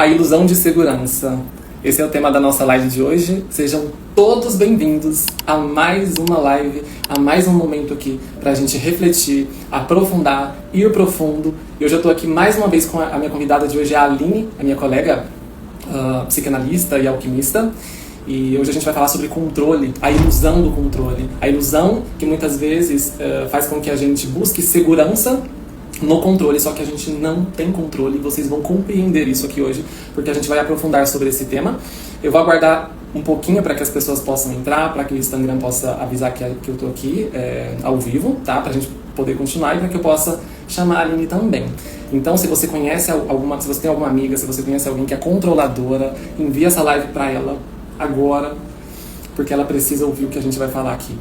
A ilusão de segurança. Esse é o tema da nossa live de hoje. Sejam todos bem-vindos a mais uma live, a mais um momento aqui pra gente refletir, aprofundar, ir profundo. E hoje eu tô aqui mais uma vez com a minha convidada de hoje, a Aline, a minha colega psicanalista e alquimista. E hoje a gente vai falar sobre controle, a ilusão do controle. A ilusão que muitas vezes faz com que a gente busque segurança no controle, só que a gente não tem controle. Vocês vão compreender isso aqui hoje, porque a gente vai aprofundar sobre esse tema. Eu vou aguardar um pouquinho para que as pessoas possam entrar, para que o Instagram possa avisar que eu tô aqui ao vivo, tá? Pra gente poder continuar e para que eu possa chamar a Aline também. Então, se você conhece se você tem alguma amiga, se você conhece alguém que é controladora, envia essa live para ela agora, porque ela precisa ouvir o que a gente vai falar aqui.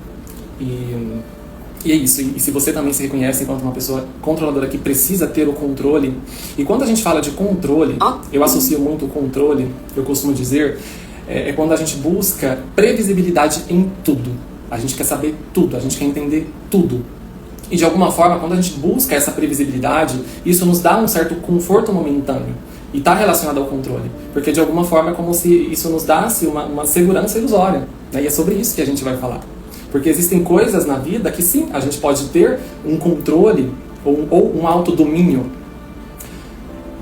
E é isso. E se você também se reconhece enquanto uma pessoa controladora que precisa ter o controle... E quando a gente fala de controle, eu associo muito o controle, eu costumo dizer, é quando a gente busca previsibilidade em tudo. A gente quer saber tudo, a gente quer entender tudo. E de alguma forma, quando a gente busca essa previsibilidade, isso nos dá um certo conforto momentâneo. E está relacionado ao controle. Porque de alguma forma é como se isso nos desse uma segurança ilusória. Né? E é sobre isso que a gente vai falar. Porque existem coisas na vida que sim, a gente pode ter um controle ou um autodomínio,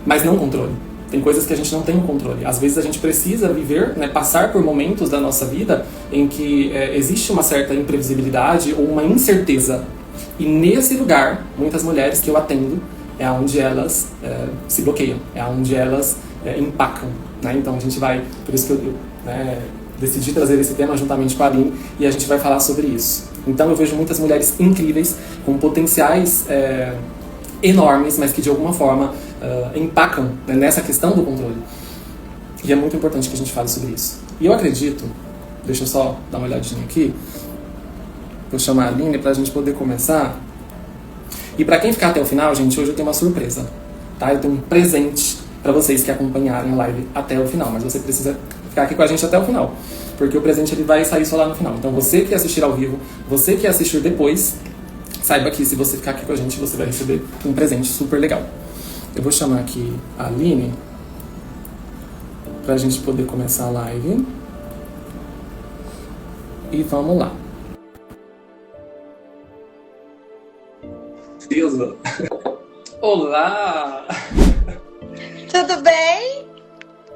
mas não controle. Tem coisas que a gente não tem o controle. Às vezes a gente precisa viver, né, passar por momentos da nossa vida em que existe uma certa imprevisibilidade ou uma incerteza. E nesse lugar, muitas mulheres que eu atendo, é onde elas se bloqueiam, é onde elas empacam. Né? Então a gente vai, por isso que eu decidi trazer esse tema juntamente com a Aline e a gente vai falar sobre isso. Então eu vejo muitas mulheres incríveis, com potenciais enormes, mas que de alguma forma empacam, né, nessa questão do controle. E é muito importante que a gente fale sobre isso. E eu acredito, deixa eu só dar uma olhadinha aqui, vou chamar a Aline para a gente poder começar. E para quem ficar até o final, gente, hoje eu tenho uma surpresa. Tá? Eu tenho um presente para vocês que acompanharem a live até o final, mas você precisa ficar aqui com a gente até o final, porque o presente ele vai sair só lá no final. Então você que assistir ao vivo, você que assistir depois, saiba que se você ficar aqui com a gente, você vai receber um presente super legal. Eu vou chamar aqui a Aline pra gente poder começar a live. E vamos lá. Beleza? Olá! Tudo bem?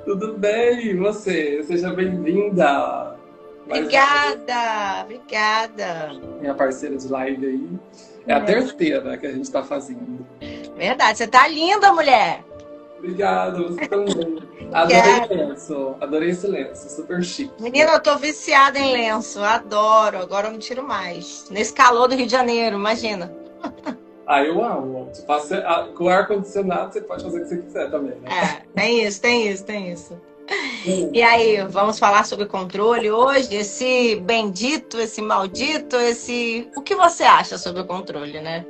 Tudo bem, e você? Seja bem-vinda! Obrigada! Minha parceira de live aí. É a terceira que a gente está fazendo. Verdade, você tá linda, mulher! Obrigado, você também. Adorei esse lenço, super chique. Menina, eu tô viciada em lenço, adoro, agora eu não tiro mais. Nesse calor do Rio de Janeiro, imagina. Eu amo. Com ar-condicionado você pode fazer o que você quiser também, né? Tem isso. E aí, vamos falar sobre controle hoje? Esse bendito, esse maldito, o que você acha sobre o controle, né?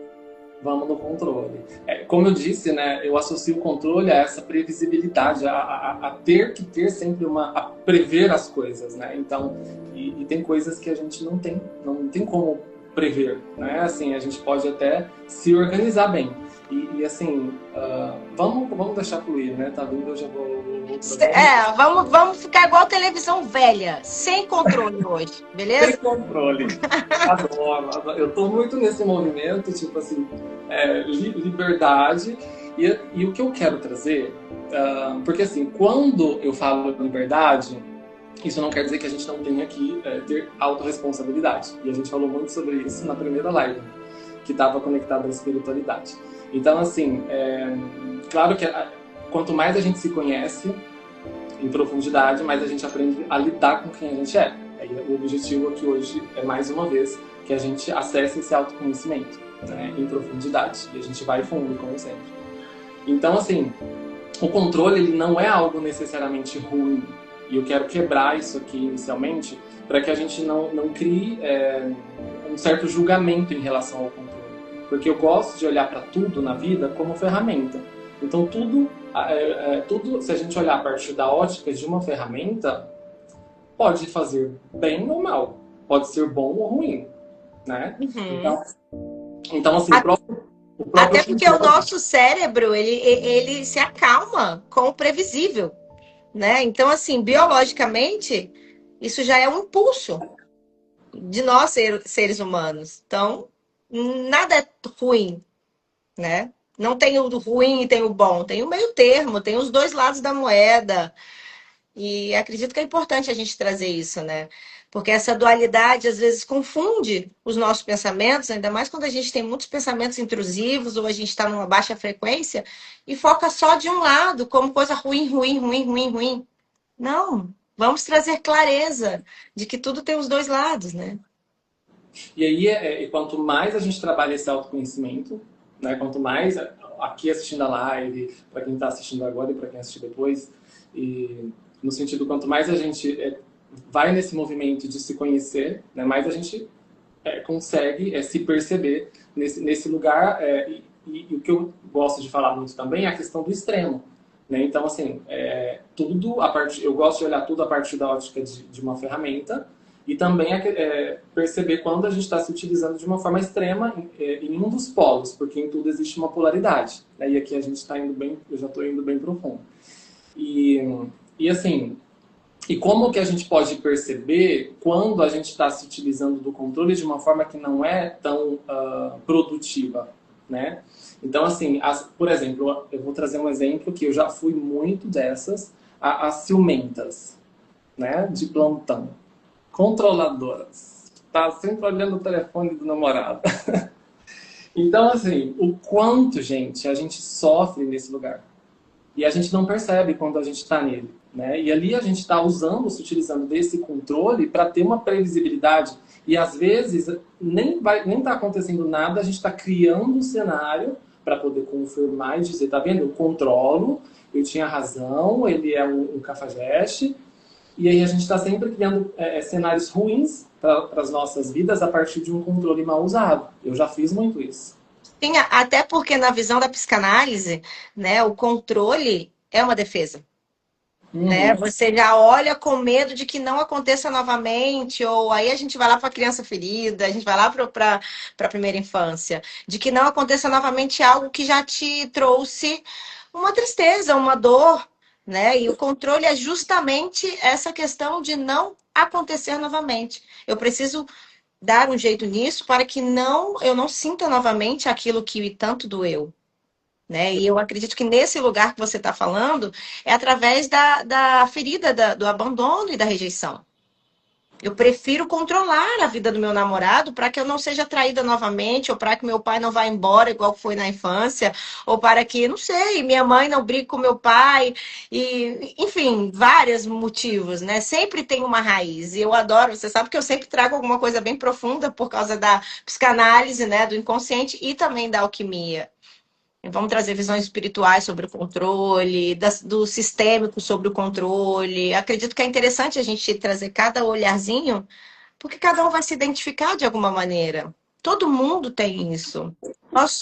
Vamos no controle. Como eu disse, né, eu associo o controle a essa previsibilidade, a ter que ter sempre a prever as coisas, né? Então, e tem coisas que a gente não tem como prever, né? Assim, a gente pode até se organizar bem. E assim, vamos deixar fluir, né? Tá vindo, eu já vou vamos ficar igual televisão velha, sem controle hoje, beleza? Sem controle. Adoro. Eu tô muito nesse movimento, tipo assim, liberdade. E o que eu quero trazer, porque assim, quando eu falo liberdade, isso não quer dizer que a gente não tenha que ter autorresponsabilidade. E a gente falou muito sobre isso na primeira live, que estava conectada à espiritualidade. Então, assim, claro que quanto mais a gente se conhece em profundidade, mais a gente aprende a lidar com quem a gente é. O objetivo aqui hoje é, mais uma vez, que a gente acesse esse autoconhecimento, né, em profundidade. E a gente vai fundo, como sempre. Então, assim, o controle ele não é algo necessariamente ruim. E eu quero quebrar isso aqui inicialmente para que a gente não crie um certo julgamento em relação ao controle. Porque eu gosto de olhar para tudo na vida como ferramenta. Então tudo, se a gente olhar a partir da ótica de uma ferramenta, pode fazer bem ou mal. Pode ser bom ou ruim. Né? Então assim, até porque o nosso cérebro, ele se acalma com o previsível. né? Então, assim, biologicamente, isso já é um impulso de nós seres humanos. Então, nada é ruim, né? Não tem o ruim e tem o bom, tem o meio termo, tem os dois lados da moeda. E acredito que é importante a gente trazer isso, né? Porque essa dualidade às vezes confunde os nossos pensamentos, ainda mais quando a gente tem muitos pensamentos intrusivos ou a gente está numa baixa frequência e foca só de um lado, como coisa ruim, ruim, ruim, ruim, ruim. Não, vamos trazer clareza de que tudo tem os dois lados, né? E aí, e quanto mais a gente trabalha esse autoconhecimento, né, quanto mais aqui assistindo a live, para quem está assistindo agora e para quem assistir depois, e no sentido, quanto mais a gente vai nesse movimento de se conhecer, né, mais a gente consegue se perceber nesse lugar. E o que eu gosto de falar muito também é a questão do extremo. Né? Então, assim, eu gosto de olhar tudo a partir da ótica de uma ferramenta e também perceber quando a gente está se utilizando de uma forma extrema em um dos polos, porque em tudo existe uma polaridade. Né? E aqui a gente está indo bem, eu já estou indo bem profundo. E assim, e como que a gente pode perceber quando a gente está se utilizando do controle de uma forma que não é tão produtiva, né? Então, assim, por exemplo, eu vou trazer um exemplo que eu já fui muito dessas, as ciumentas, né? De plantão. Controladoras. Tá sempre olhando o telefone do namorado. Então, assim, o quanto, gente, a gente sofre nesse lugar. E a gente não percebe quando a gente está nele. Né? E ali a gente está se utilizando desse controle para ter uma previsibilidade. E às vezes nem está acontecendo nada, a gente está criando um cenário para poder confirmar e dizer, tá vendo? Eu controlo, eu tinha razão, ele é um cafajeste. E aí a gente está sempre criando cenários ruins para as nossas vidas a partir de um controle mal usado. Eu já fiz muito isso. Sim, até porque na visão da psicanálise, né, o controle é uma defesa. Né? Uhum. Você já olha com medo de que não aconteça novamente, ou aí a gente vai lá para a criança ferida, a gente vai lá para a primeira infância, de que não aconteça novamente algo que já te trouxe uma tristeza, uma dor, né? E o controle é justamente essa questão de não acontecer novamente. Eu preciso dar um jeito nisso para que eu não sinta novamente aquilo que tanto doeu. Né? E eu acredito que nesse lugar que você está falando é através da ferida do abandono e da rejeição. Eu prefiro controlar a vida do meu namorado para que eu não seja traída novamente, ou para que meu pai não vá embora igual foi na infância, ou para que, não sei, minha mãe não brigue com meu pai, e, enfim, vários motivos, né? Sempre tem uma raiz. E eu adoro, você sabe que eu sempre trago alguma coisa bem profunda por causa da psicanálise, né, do inconsciente e também da alquimia. Vamos trazer visões espirituais sobre o controle, do sistêmico sobre o controle. Acredito que é interessante a gente trazer cada olharzinho, porque cada um vai se identificar de alguma maneira. Todo mundo tem isso. Nós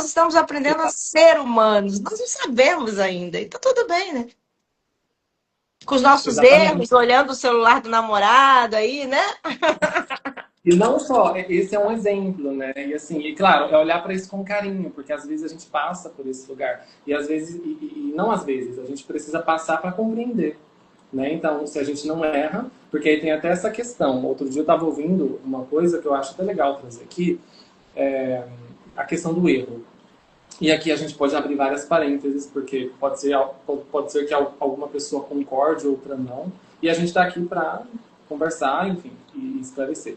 estamos aprendendo a ser humanos. Nós não sabemos ainda. E tá tudo bem, né? Com os nossos Exatamente. erros, olhando o celular do namorado aí, né? E não só, esse é um exemplo, né? E assim, e claro, é olhar para isso com carinho, porque às vezes a gente passa por esse lugar. E às vezes, e não às vezes, a gente precisa passar para compreender. Né? Então, se a gente não erra, porque aí tem até essa questão. Outro dia eu estava ouvindo uma coisa que eu acho até legal trazer aqui, a questão do erro. E aqui a gente pode abrir várias parênteses, porque pode ser que alguma pessoa concorde, outra não. E a gente está aqui para conversar, enfim, e esclarecer.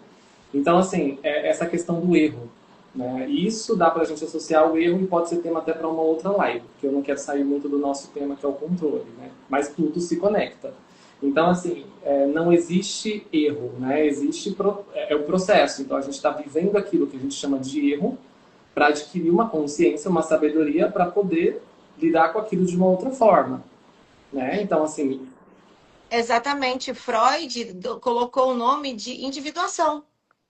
Então, assim, essa questão do erro. Né? Isso dá para a gente associar o erro e pode ser tema até para uma outra live, porque eu não quero sair muito do nosso tema, que é o controle. Né? Mas tudo se conecta. Então, assim, não existe erro, né? Existe o processo. Então, a gente está vivendo aquilo que a gente chama de erro, para adquirir uma consciência, uma sabedoria para poder lidar com aquilo de uma outra forma, né? Então, assim... Exatamente. Freud colocou o nome de individuação.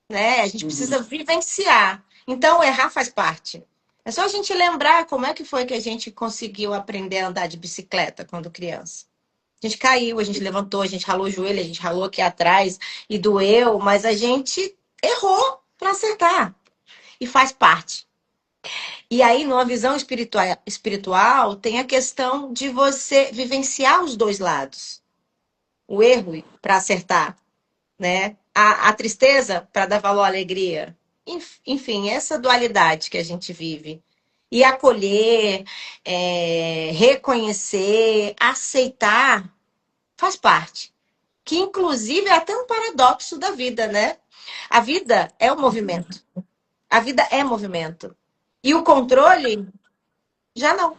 Né? A gente precisa vivenciar. Então, errar faz parte. É só a gente lembrar como é que foi que a gente conseguiu aprender a andar de bicicleta quando criança. A gente caiu, a gente levantou, a gente ralou o joelho, a gente ralou aqui atrás e doeu, mas a gente errou para acertar. E faz parte. E aí, numa visão espiritual, tem a questão de você vivenciar os dois lados. O erro para acertar, né? A tristeza para dar valor à alegria. Enfim, essa dualidade que a gente vive. E acolher, reconhecer, aceitar, faz parte. Que, inclusive, é até um paradoxo da vida, né? A vida é o movimento. A vida é movimento. E o controle, já não.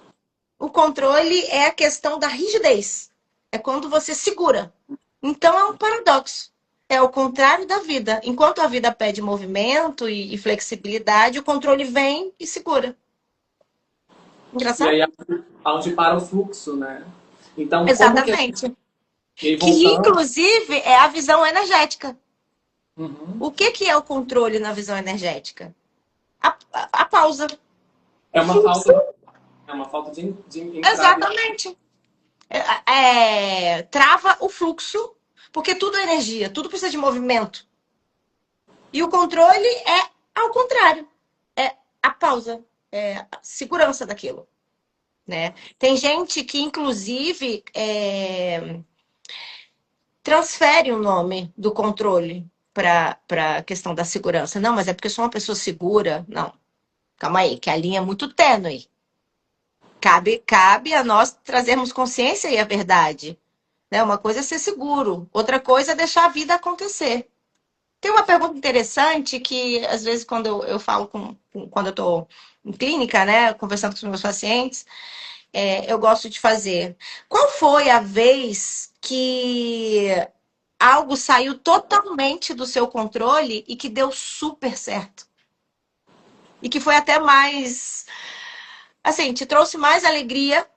O controle é a questão da rigidez. É quando você segura. Então é um paradoxo. É o contrário da vida. Enquanto a vida pede movimento e flexibilidade, o controle vem e segura. E Engraçado? aí, onde para o fluxo, né? Então, como que a gente... Exatamente. E aí, Que voltando... inclusive é a visão energética. Uhum. O que é o controle na visão energética? A pausa. É uma Fluxo. falta, é uma falta de entrada. Exatamente. Trava o fluxo, porque tudo é energia, tudo precisa de movimento. E o controle é ao contrário, é a pausa, é a segurança daquilo, né? Tem gente que, inclusive, transfere o nome do controle para a questão da segurança. Não, mas é porque eu sou uma pessoa segura. Não, calma aí, que a linha é muito tênue. Cabe a nós trazermos consciência e a verdade. Né? Uma coisa é ser seguro, outra coisa é deixar a vida acontecer. Tem uma pergunta interessante que, às vezes, quando eu falo quando eu estou em clínica, né, conversando com os meus pacientes, eu gosto de fazer. Qual foi a vez que algo saiu totalmente do seu controle e que deu super certo? E que foi até mais, assim, te trouxe mais alegria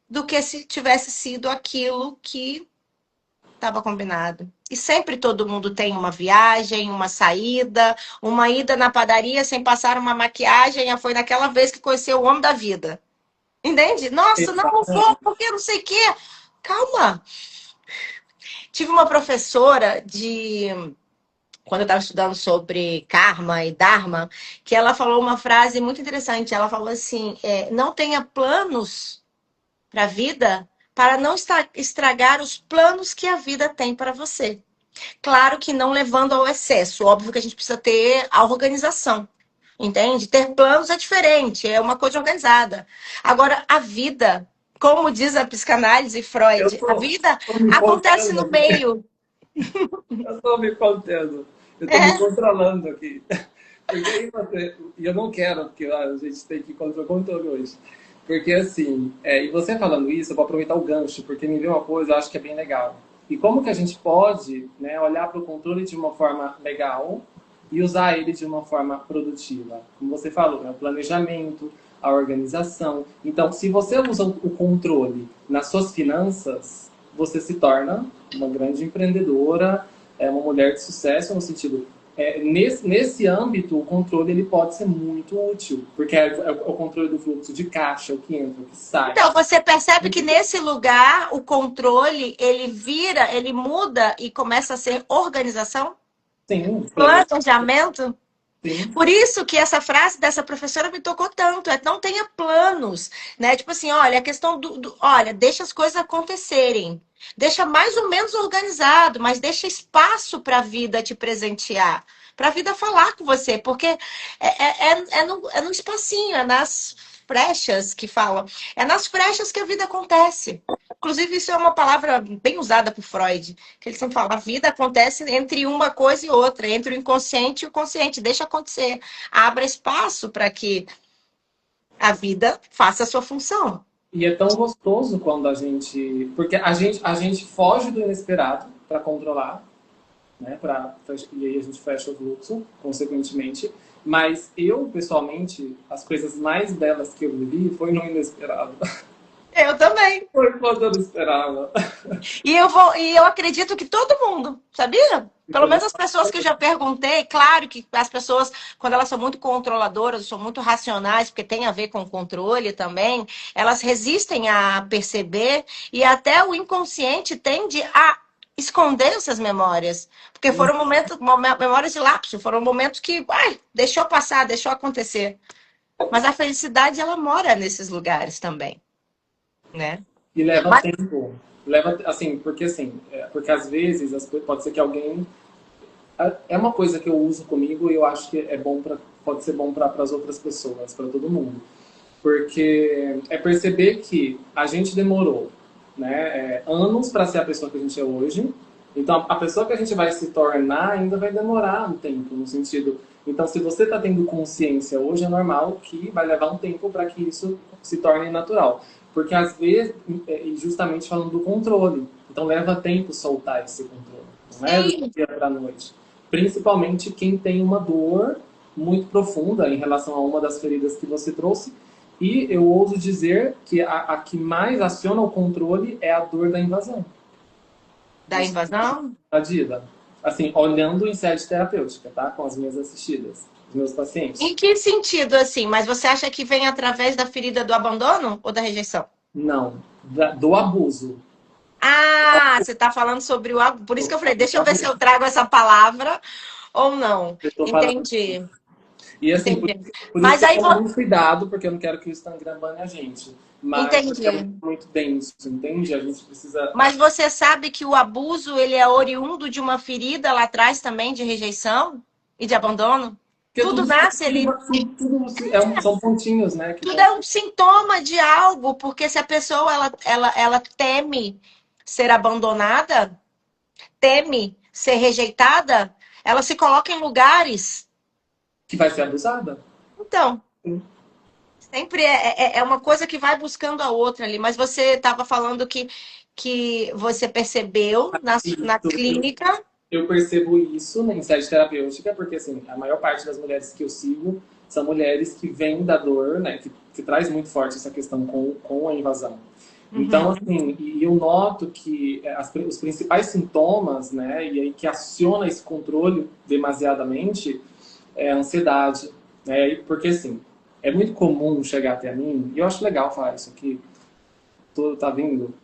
do que se tivesse sido aquilo que estava combinado. E sempre todo mundo tem uma viagem, uma saída, uma ida na padaria sem passar uma maquiagem. Foi naquela vez que conheceu o homem da vida. Entende? Nossa, não vou, porque não sei o quê. Calma. Tive uma professora quando eu estava estudando sobre karma e dharma, que ela falou uma frase muito interessante. Ela falou assim: não tenha planos para a vida para não estragar os planos que a vida tem para você. Claro que não levando ao excesso. Óbvio que a gente precisa ter a organização. Entende? Ter planos é diferente, é uma coisa organizada. Agora, a vida, como diz a psicanálise Eu Freud, a tô, vida tô me acontece contendo no aqui. meio. Eu tô me contendo. Eu tô me É. controlando aqui. Porque aí você... E eu não quero, porque a gente tem que controlar o controle hoje. Porque assim, e você falando isso, eu vou aproveitar o gancho, porque me veio uma coisa, eu acho que é bem legal. E como que a gente pode, né, olhar para o controle de uma forma legal e usar ele de uma forma produtiva? Como você falou, né, o planejamento, a organização. Então, se você usa o controle nas suas finanças, você se torna uma grande empreendedora, uma mulher de sucesso no sentido nesse âmbito, o controle ele pode ser muito útil, porque é o controle do fluxo de caixa, o que entra, o que sai. Então, você percebe que nesse lugar o controle, ele muda e começa a ser organização? Sim, Planejamento? sim. Por isso que essa frase dessa professora me tocou tanto, não tenha planos, né? Tipo assim, olha, a questão olha, deixa as coisas acontecerem. Deixa mais ou menos organizado, mas deixa espaço para a vida te presentear, para a vida falar com você, porque no espacinho, é nas frechas que falam, é nas frechas que a vida acontece. Inclusive, isso é uma palavra bem usada por Freud, que ele sempre fala, a vida acontece entre uma coisa e outra, entre o inconsciente e o consciente, deixa acontecer. Abra espaço para que a vida faça a sua função. E é tão gostoso quando a gente. Porque a gente foge do inesperado para controlar, né? E aí a gente fecha o fluxo, consequentemente. Mas eu, pessoalmente, as coisas mais belas que eu vivi foi no inesperado. Eu também. Foi quando eu não esperava. E eu acredito que todo mundo, sabia? Pelo menos as pessoas que eu já perguntei, claro que as pessoas, quando elas são muito controladoras, são muito racionais, porque tem a ver com controle também, elas resistem a perceber e até o inconsciente tende a esconder essas memórias. Porque foram memórias de lapso, foram momentos que, deixou passar, deixou acontecer. Mas a felicidade, ela mora nesses lugares também, né? E leva Mas, tempo. Leva, assim, porque às vezes pode ser que alguém. É uma coisa que eu uso comigo e eu acho que pode ser bom para as outras pessoas, para todo mundo. Porque é perceber que a gente demorou, né, anos para ser a pessoa que a gente é hoje. Então, a pessoa que a gente vai se tornar ainda vai demorar um tempo, no sentido. Então, se você está tendo consciência hoje, é normal que vai levar um tempo para que isso se torne natural. Porque, às vezes, e justamente falando do controle, então leva tempo soltar esse controle. Não é do sim, dia para a noite. Principalmente quem tem uma dor muito profunda em relação a uma das feridas que você trouxe. E eu ouso dizer que a que mais aciona o controle é a dor da invasão. da invasão. Da Dida. Assim, olhando em sede terapêutica, tá? Com as minhas assistidas, os meus pacientes. Em que sentido, assim? Mas você acha que vem através da ferida do abandono ou da rejeição? Não, do abuso. Ah, você está falando sobre o abuso. Por isso que eu falei, deixa eu ver se eu trago essa palavra ou não. Eu tô falando. Entendi, E assim, por, entendi. por isso Mas que eu aí, tomo muito cuidado, porque eu não quero que o Instagram bane a gente. Mas porque é entendi. muito denso, entende? A gente precisa. Mas você sabe que o abuso, ele é oriundo de uma ferida lá atrás também, de rejeição e de abandono? Porque Tudo nasce ali. são pontinhos, né? Que Tudo vão. é um sintoma de algo, porque se a pessoa ela teme ser abandonada, teme ser rejeitada, ela se coloca em lugares. Que vai ser abusada. Então, sempre é uma coisa que vai buscando a outra ali. Mas você estava falando que você percebeu na Isso, clínica. eu percebo isso na sede terapêutica, porque assim, a maior parte das mulheres que eu sigo são mulheres que vêm da dor, né, que traz muito forte essa questão com a invasão. Então, Uhum. assim, e eu noto que os principais sintomas, né, e aí que aciona esse controle demasiadamente é a ansiedade, né, porque assim, é muito comum chegar até mim, e eu acho legal falar isso aqui, tá vindo,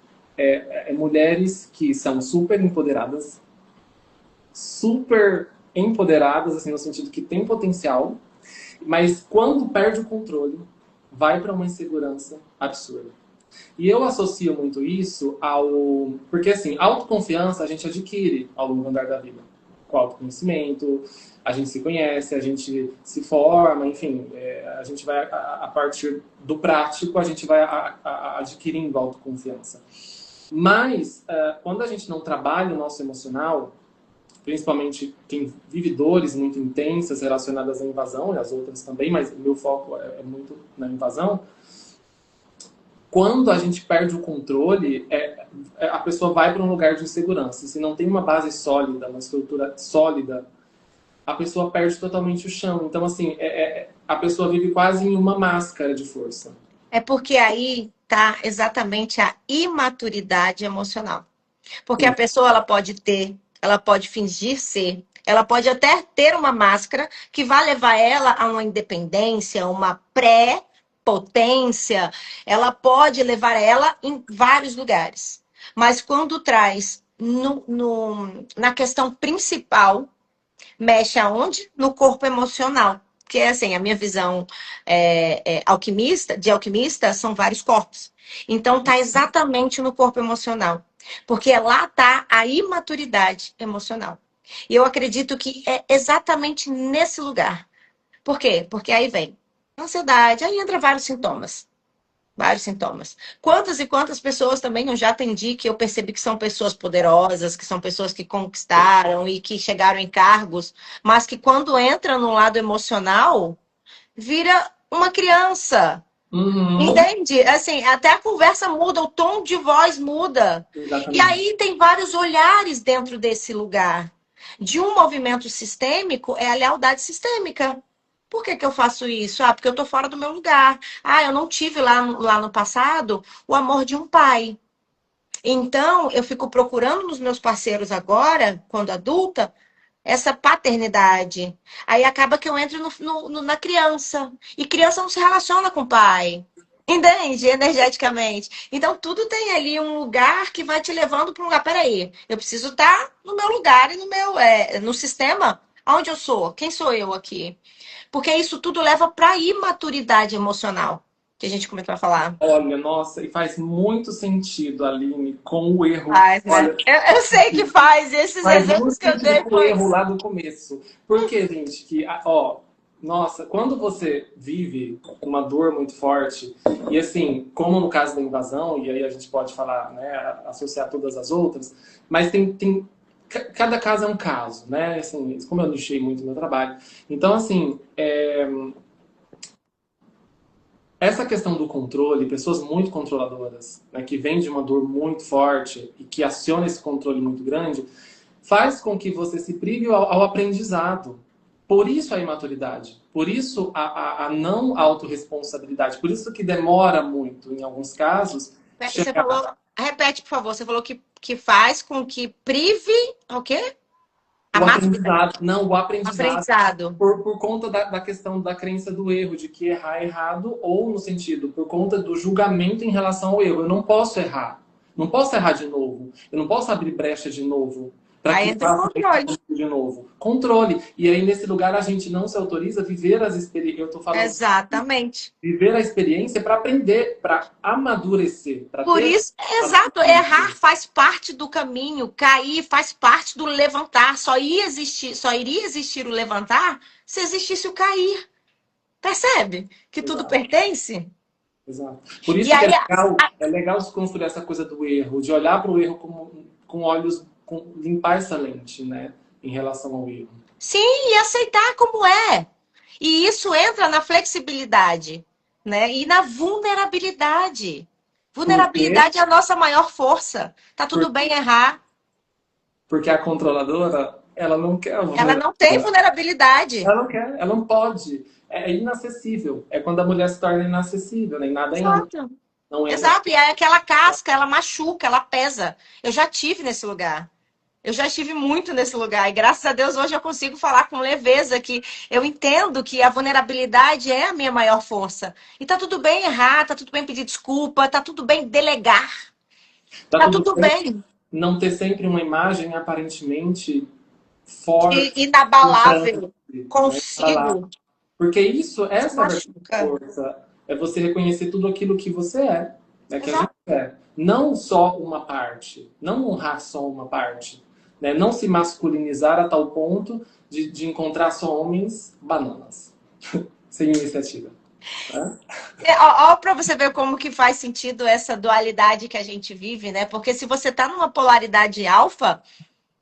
mulheres que são super empoderadas, assim, no sentido que tem potencial, mas quando perde o controle, vai para uma insegurança absurda. E eu associo muito isso ao. Porque, assim, autoconfiança a gente adquire ao longo do andar da vida. Com autoconhecimento, a gente se conhece, a gente se forma, enfim, a gente vai, a partir do prático, a gente vai adquirindo autoconfiança. Mas, quando a gente não trabalha o nosso emocional, principalmente quem vive dores muito intensas relacionadas à invasão, e as outras também, mas o meu foco é muito na invasão. Quando a gente perde o controle, a pessoa vai para um lugar de insegurança. Se não tem uma base sólida, uma estrutura sólida, a pessoa perde totalmente o chão. Então, assim, a pessoa vive quase em uma máscara de força. É porque aí tá exatamente a imaturidade emocional. Porque a Sim. pessoa ela pode fingir ser, ela pode até ter uma máscara que vai levar ela a uma independência, uma pré-potência, ela pode levar ela em vários lugares. Mas quando traz na questão principal, mexe aonde? No corpo emocional. Porque, assim, a minha visão de alquimista são vários corpos. Então, tá exatamente no corpo emocional. Porque lá tá a imaturidade emocional. E eu acredito que é exatamente nesse lugar. Por quê? Porque aí vem ansiedade, aí entra vários sintomas. Vários sintomas. Quantas e quantas pessoas também eu já atendi que eu percebi que são pessoas poderosas, que são pessoas que conquistaram e que chegaram em cargos, mas que quando entra no lado emocional, vira uma criança. Uhum. Entende? Assim, até a conversa muda, o tom de voz muda. E Exatamente. aí tem vários olhares dentro desse lugar. De um movimento sistêmico é a lealdade sistêmica. Por que que eu faço isso? Ah, porque eu tô fora do meu lugar. Ah, eu não tive lá no passado o amor de um pai. Então, eu fico procurando nos meus parceiros agora, quando adulta, essa paternidade. Aí acaba que eu entro na criança. E criança não se relaciona com o pai. Entende? Energeticamente. Então, tudo tem ali um lugar que vai te levando para um lugar. Peraí, eu preciso estar no meu lugar e no sistema Aonde eu sou? Quem sou eu aqui? Porque isso tudo leva para a imaturidade emocional, que a gente começou a falar. Olha, nossa, e faz muito sentido, Aline, com o erro. Faz, né? Olha, Eu sei que faz. Esses faz exemplos muito que eu sentido dei com o foi. erro lá do começo. Porque, gente, que, ó, nossa, quando você vive uma dor muito forte, e assim, como no caso da invasão, e aí a gente pode falar, né, associar todas as outras, mas cada caso é um caso, né? Assim, como eu nichei muito no meu trabalho. Então, assim, essa questão do controle, pessoas muito controladoras, né, que vêm de uma dor muito forte e que aciona esse controle muito grande, faz com que você se prive ao aprendizado. Por isso a imaturidade, por isso a não autorresponsabilidade, por isso que demora muito, em alguns casos, Você chegar falou. Repete, por favor. Você falou que faz com que prive o quê? A o maturidade. aprendizado, não, o aprendizado, Aprendizado. por conta da questão da crença do erro, de que errar é errado, ou no sentido, por conta do julgamento em relação ao erro. Eu não posso errar. Não posso errar de novo. Eu não posso abrir brecha de novo. Para Aí que entra o faça controle. de novo. Controle. E aí, nesse lugar, a gente não se autoriza a viver as experiências. Eu estou falando Exatamente. viver a experiência para aprender, para amadurecer, para Por ter. isso, exato, errar faz parte do caminho, cair faz parte do levantar. Só iria existir o levantar se existisse o cair. Percebe? Que tudo Exato. pertence? Exato. Por E isso que aí, é legal se construir essa coisa do erro, de olhar para o erro com olhos, limpar essa lente, né, em relação ao erro. sim, e aceitar como é. E isso entra na flexibilidade, né? E na vulnerabilidade. Por quê? Vulnerabilidade é a nossa maior força. Tá tudo Por- bem errar. Porque a controladora, ela não quer a Ela não tem vulnerabilidade. vulnerabilidade. Ela não quer, ela não pode. É inacessível. É quando a mulher se torna inacessível, nem nada entra. Exato. Não entra. Exato. E aí aquela casca, ela machuca, ela pesa. Eu já tive nesse lugar. Eu já estive muito nesse lugar. E graças a Deus hoje eu consigo falar com leveza que eu entendo que a vulnerabilidade é a minha maior força. E tá tudo bem errar, tá tudo bem pedir desculpa, tá tudo bem delegar. Tá Tá tudo tudo bem bem. não ter sempre uma imagem aparentemente forte, Inabalável. vibrante, né? Consigo. Porque Isso essa é a verdadeira machuca. força. É você reconhecer tudo aquilo que você é, né? Que a gente Exato. é. Não só uma parte. Não honrar só uma parte. Né? Não se masculinizar a tal ponto de encontrar só homens bananas. Sem iniciativa. Né? Ó, para você ver como que faz sentido essa dualidade que a gente vive, né? Porque se você tá numa polaridade alfa,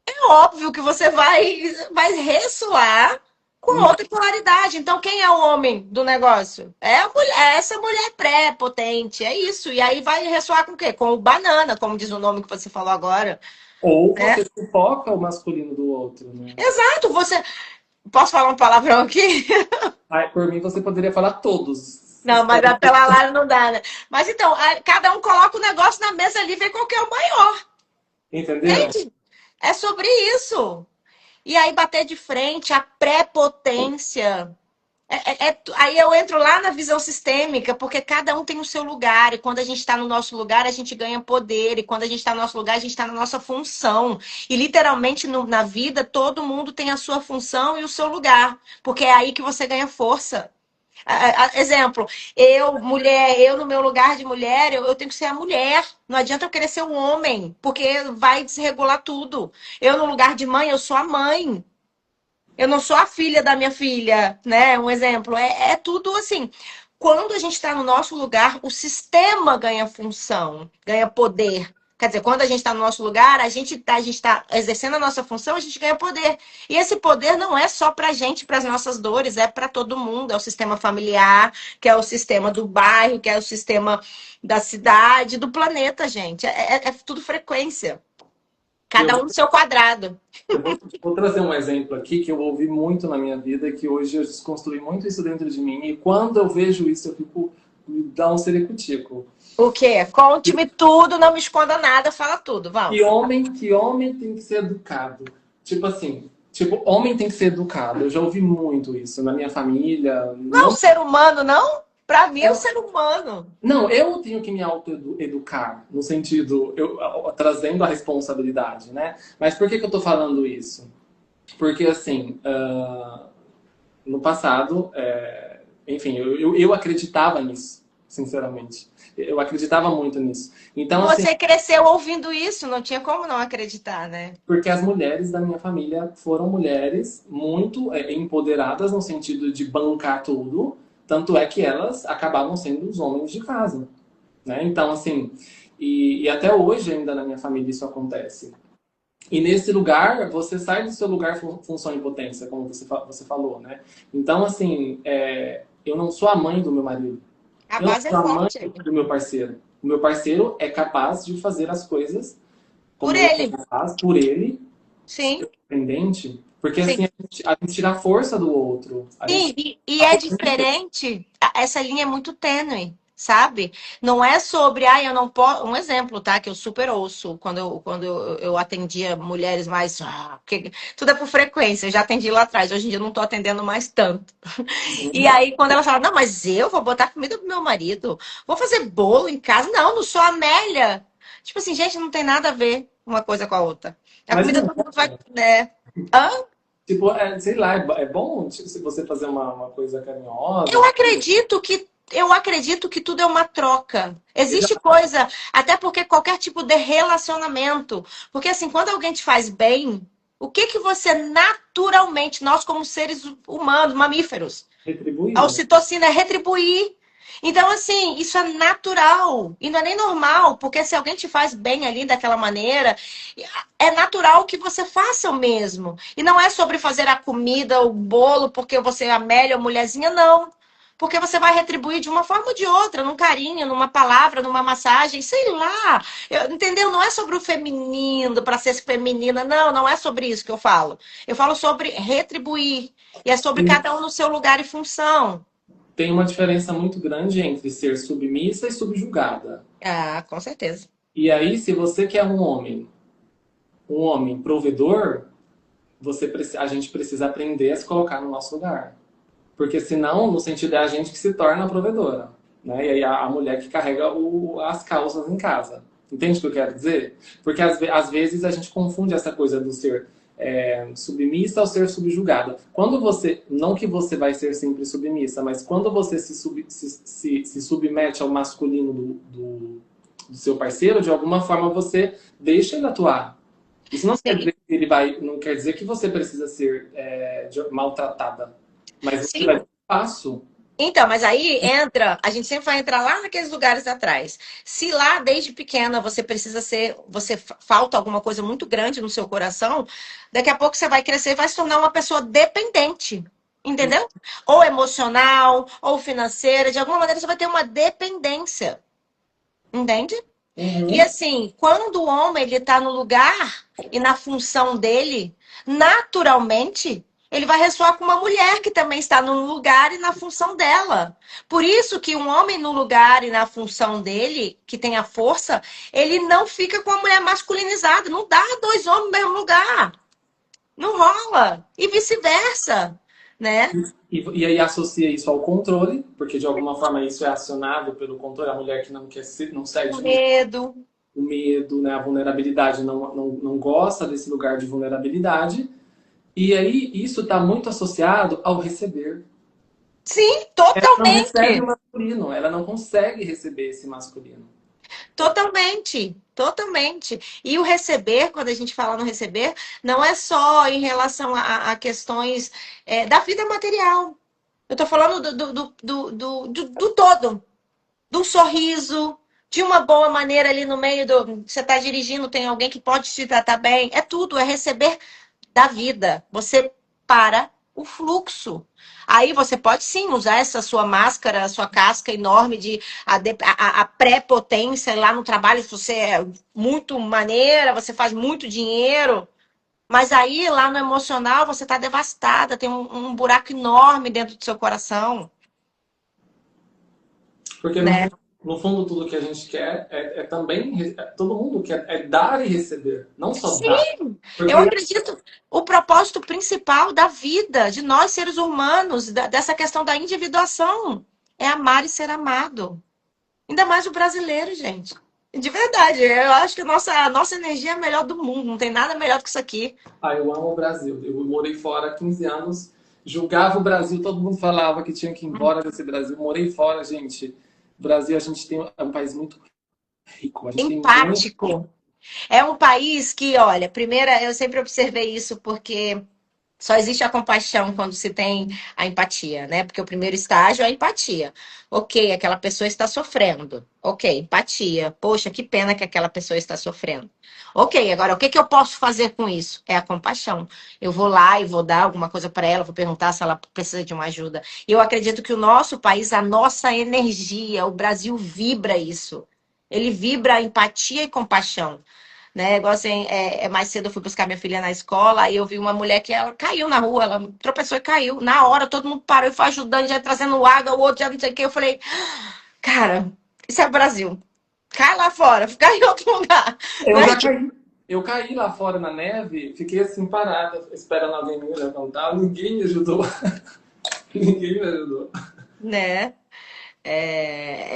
é óbvio que você vai ressoar com outra polaridade. Então, quem é o homem do negócio? É a mulher, é essa mulher pré-potente, é isso. E aí vai ressoar com o quê? Com o banana, como diz o nome que você falou agora, Ou né? você sufoca o masculino do outro. Né? Exato, você. Posso falar um palavrão aqui? Aí, por mim, você poderia falar todos. Não, mas pela Lara não dá, né? Mas então, cada um coloca o negócio na mesa ali e vê qual que é o maior. Entendeu? Entende? É sobre isso. E aí bater de frente, a prepotência. Aí eu entro lá na visão sistêmica, porque cada um tem o seu lugar. E quando a gente está no nosso lugar, a gente ganha poder. E quando a gente está no nosso lugar, a gente está na nossa função. E literalmente na vida, todo mundo tem a sua função e o seu lugar. Porque é aí que você ganha força. Exemplo, eu, mulher, eu no meu lugar de mulher, eu tenho que ser a mulher. Não adianta eu querer ser um homem, porque vai desregular tudo. Eu, no lugar de mãe, eu sou a mãe. Eu não sou a filha da minha filha, né? Um exemplo. É tudo assim. Quando a gente está no nosso lugar, o sistema ganha função, ganha poder. Quer dizer, quando a gente está no nosso lugar, a gente tá exercendo a nossa função, a gente ganha poder. E esse poder não é só para a gente, para as nossas dores, é para todo mundo. É o sistema familiar, que é o sistema do bairro, que é o sistema da cidade, do planeta, gente. É tudo frequência. Eu Cada um no seu quadrado. vou trazer um exemplo aqui que eu ouvi muito na minha vida, que hoje eu desconstruí muito isso dentro de mim. E quando eu vejo isso, eu fico, me dá um serecutico. O quê? Conte-me tudo, não me esconda nada, fala tudo, Que vamos. homem tem que ser educado. Tipo assim, tipo, homem tem que ser educado. Eu já ouvi muito isso na minha família. Não é um Não, ser humano, não? Pra mim é um ser humano. não, eu tenho que me auto-educar, no sentido, trazendo a responsabilidade, né? Mas por que que eu tô falando isso? Porque, assim, no passado, enfim, eu acreditava nisso, sinceramente. Eu acreditava muito nisso. Então, assim, Você cresceu ouvindo isso, não tinha como não acreditar, né? porque as mulheres da minha família foram mulheres muito empoderadas no sentido de bancar tudo, tanto é que elas acabavam sendo os homens de casa, né? Então, assim, e até hoje ainda na minha família isso acontece. E nesse lugar, você sai do seu lugar função e potência, como você falou, né? Então, assim, eu não sou a mãe do meu marido. A Eu não base é sou a mãe forte. do meu parceiro. O meu parceiro é capaz de fazer as coisas Por como ele ele. faz, por ele, Sim, independente. Porque sim. assim, a gente tira a força do outro. A Sim, gente. e é diferente, essa linha é muito tênue, sabe? Não é sobre, eu não posso. Um exemplo, tá? Que eu super ouço quando eu atendia mulheres mais. Porque tudo é por frequência, eu já atendi lá atrás, hoje em dia eu não tô atendendo mais tanto. E Uhum. aí, quando ela fala, não, mas eu vou botar comida pro meu marido, vou fazer bolo em casa. Não, não sou Amélia. Tipo assim, gente, não tem nada a ver uma coisa com a outra. A Mas comida não, todo mundo vai. Né? Hã? tipo, sei lá, é bom se você fazer uma coisa Eu carinhosa. acredito que eu acredito que tudo é uma troca. Existe Exato. coisa, até porque qualquer tipo de relacionamento, porque assim, quando alguém te faz bem, o que que você naturalmente, nós como seres humanos, mamíferos, a Retribuir, né? ocitocina é retribuir. Então, assim, isso é natural. E não é nem normal, porque se alguém te faz bem ali daquela maneira, é natural que você faça o mesmo. E não é sobre fazer a comida, o bolo, porque você é a Amélia ou mulherzinha, não. Porque você vai retribuir de uma forma ou de outra, num carinho, numa palavra, numa massagem, sei lá. Entendeu? Não é sobre o feminino, para ser feminina. Não, não é sobre isso que eu falo. Eu falo sobre retribuir. E é sobre cada um no seu lugar e função. Tem uma diferença muito grande entre ser submissa e subjugada. Ah, com certeza. E aí, se você quer um homem provedor, a gente precisa aprender a se colocar no nosso lugar. Porque senão, no sentido, é a gente que se torna a provedora. Né? E aí a mulher que carrega as causas em casa. Entende o que eu quero dizer? Porque às vezes a gente confunde essa coisa do ser submissa ao ser subjugada. Quando você, não que você vai ser sempre submissa, mas quando você se submete ao masculino do seu parceiro, de alguma forma você deixa ele atuar. Isso não quer Sim. dizer que não quer dizer que você precisa ser maltratada, mas você vai Sim. ter espaço. Então, mas aí entra, a gente sempre vai entrar lá naqueles lugares atrás. Se lá desde pequena você precisa ser, falta alguma coisa muito grande no seu coração, daqui a pouco você vai crescer e vai se tornar uma pessoa dependente. Entendeu? Ou emocional, ou financeira, de alguma maneira você vai ter uma dependência. Entende? E Uhum. assim, quando o homem ele está no lugar e na função dele, naturalmente ele vai ressoar com uma mulher que também está no lugar e na função dela. Por isso que um homem no lugar e na função dele, que tem a força, ele não fica com a mulher masculinizada. Não dá dois homens no mesmo lugar. Não rola. E vice-versa, né? E aí associa isso ao controle, porque de alguma forma isso é acionado pelo controle, a mulher que não quer não O cede medo. o medo, né, a vulnerabilidade, não gosta desse lugar de vulnerabilidade. E aí isso está muito associado ao receber. Sim, Ela não recebe o totalmente. masculino, ela não consegue receber esse masculino. Totalmente, totalmente. E o receber, quando a gente fala no receber, não é só em relação a questões da vida material. Eu tô falando do todo, do sorriso, de uma boa maneira ali no meio do. Você está dirigindo, tem alguém que pode te tratar bem. É tudo, é receber da vida. Você para o fluxo. Aí você pode sim usar essa sua máscara, a sua casca enorme de a pré-potência lá no trabalho, se você é muito maneira, você faz muito dinheiro. Mas aí lá no emocional você está devastada, tem um buraco enorme dentro do seu coração, Porque né? no fundo tudo que a gente quer também, todo mundo quer dar e receber, não só dar. Sim, eu Porque acredito o propósito principal da vida, de nós seres humanos, dessa questão da individuação, é amar e ser amado. Ainda mais o brasileiro, gente. De verdade, eu acho que a nossa energia é a melhor do mundo. Não tem nada melhor do que isso aqui. Ah, eu amo o Brasil. Eu morei fora há 15 anos, julgava o Brasil, todo mundo falava que tinha que ir embora desse Brasil. Morei fora, gente. O Brasil, a gente tem é um país muito rico, a gente tem muito. Empático. É um país que, olha, primeira, eu sempre observei isso porque só existe a compaixão quando se tem a empatia, né? Porque o primeiro estágio é a empatia. Ok, aquela pessoa está sofrendo. Ok, empatia. Poxa, que pena que aquela pessoa está sofrendo. Ok, agora o que que eu posso fazer com isso? É a compaixão. Eu vou lá e vou dar alguma coisa para ela, vou perguntar se ela precisa de uma ajuda. E eu acredito que o nosso país, a nossa energia, o Brasil vibra isso. Ele vibra empatia e compaixão, né? Igual assim, mais cedo eu fui buscar minha filha na escola, aí eu vi uma mulher que ela caiu na rua, ela tropeçou e caiu. Na hora, todo mundo parou e foi ajudando, já trazendo água, o outro já não sei o que. Eu falei, cara, isso é o Brasil. Cai lá fora, fica em outro lugar. Eu Né? já caí. Eu caí lá fora na neve, fiquei assim parada, esperando alguém me levantar. Ninguém me ajudou. Ninguém me ajudou. Né?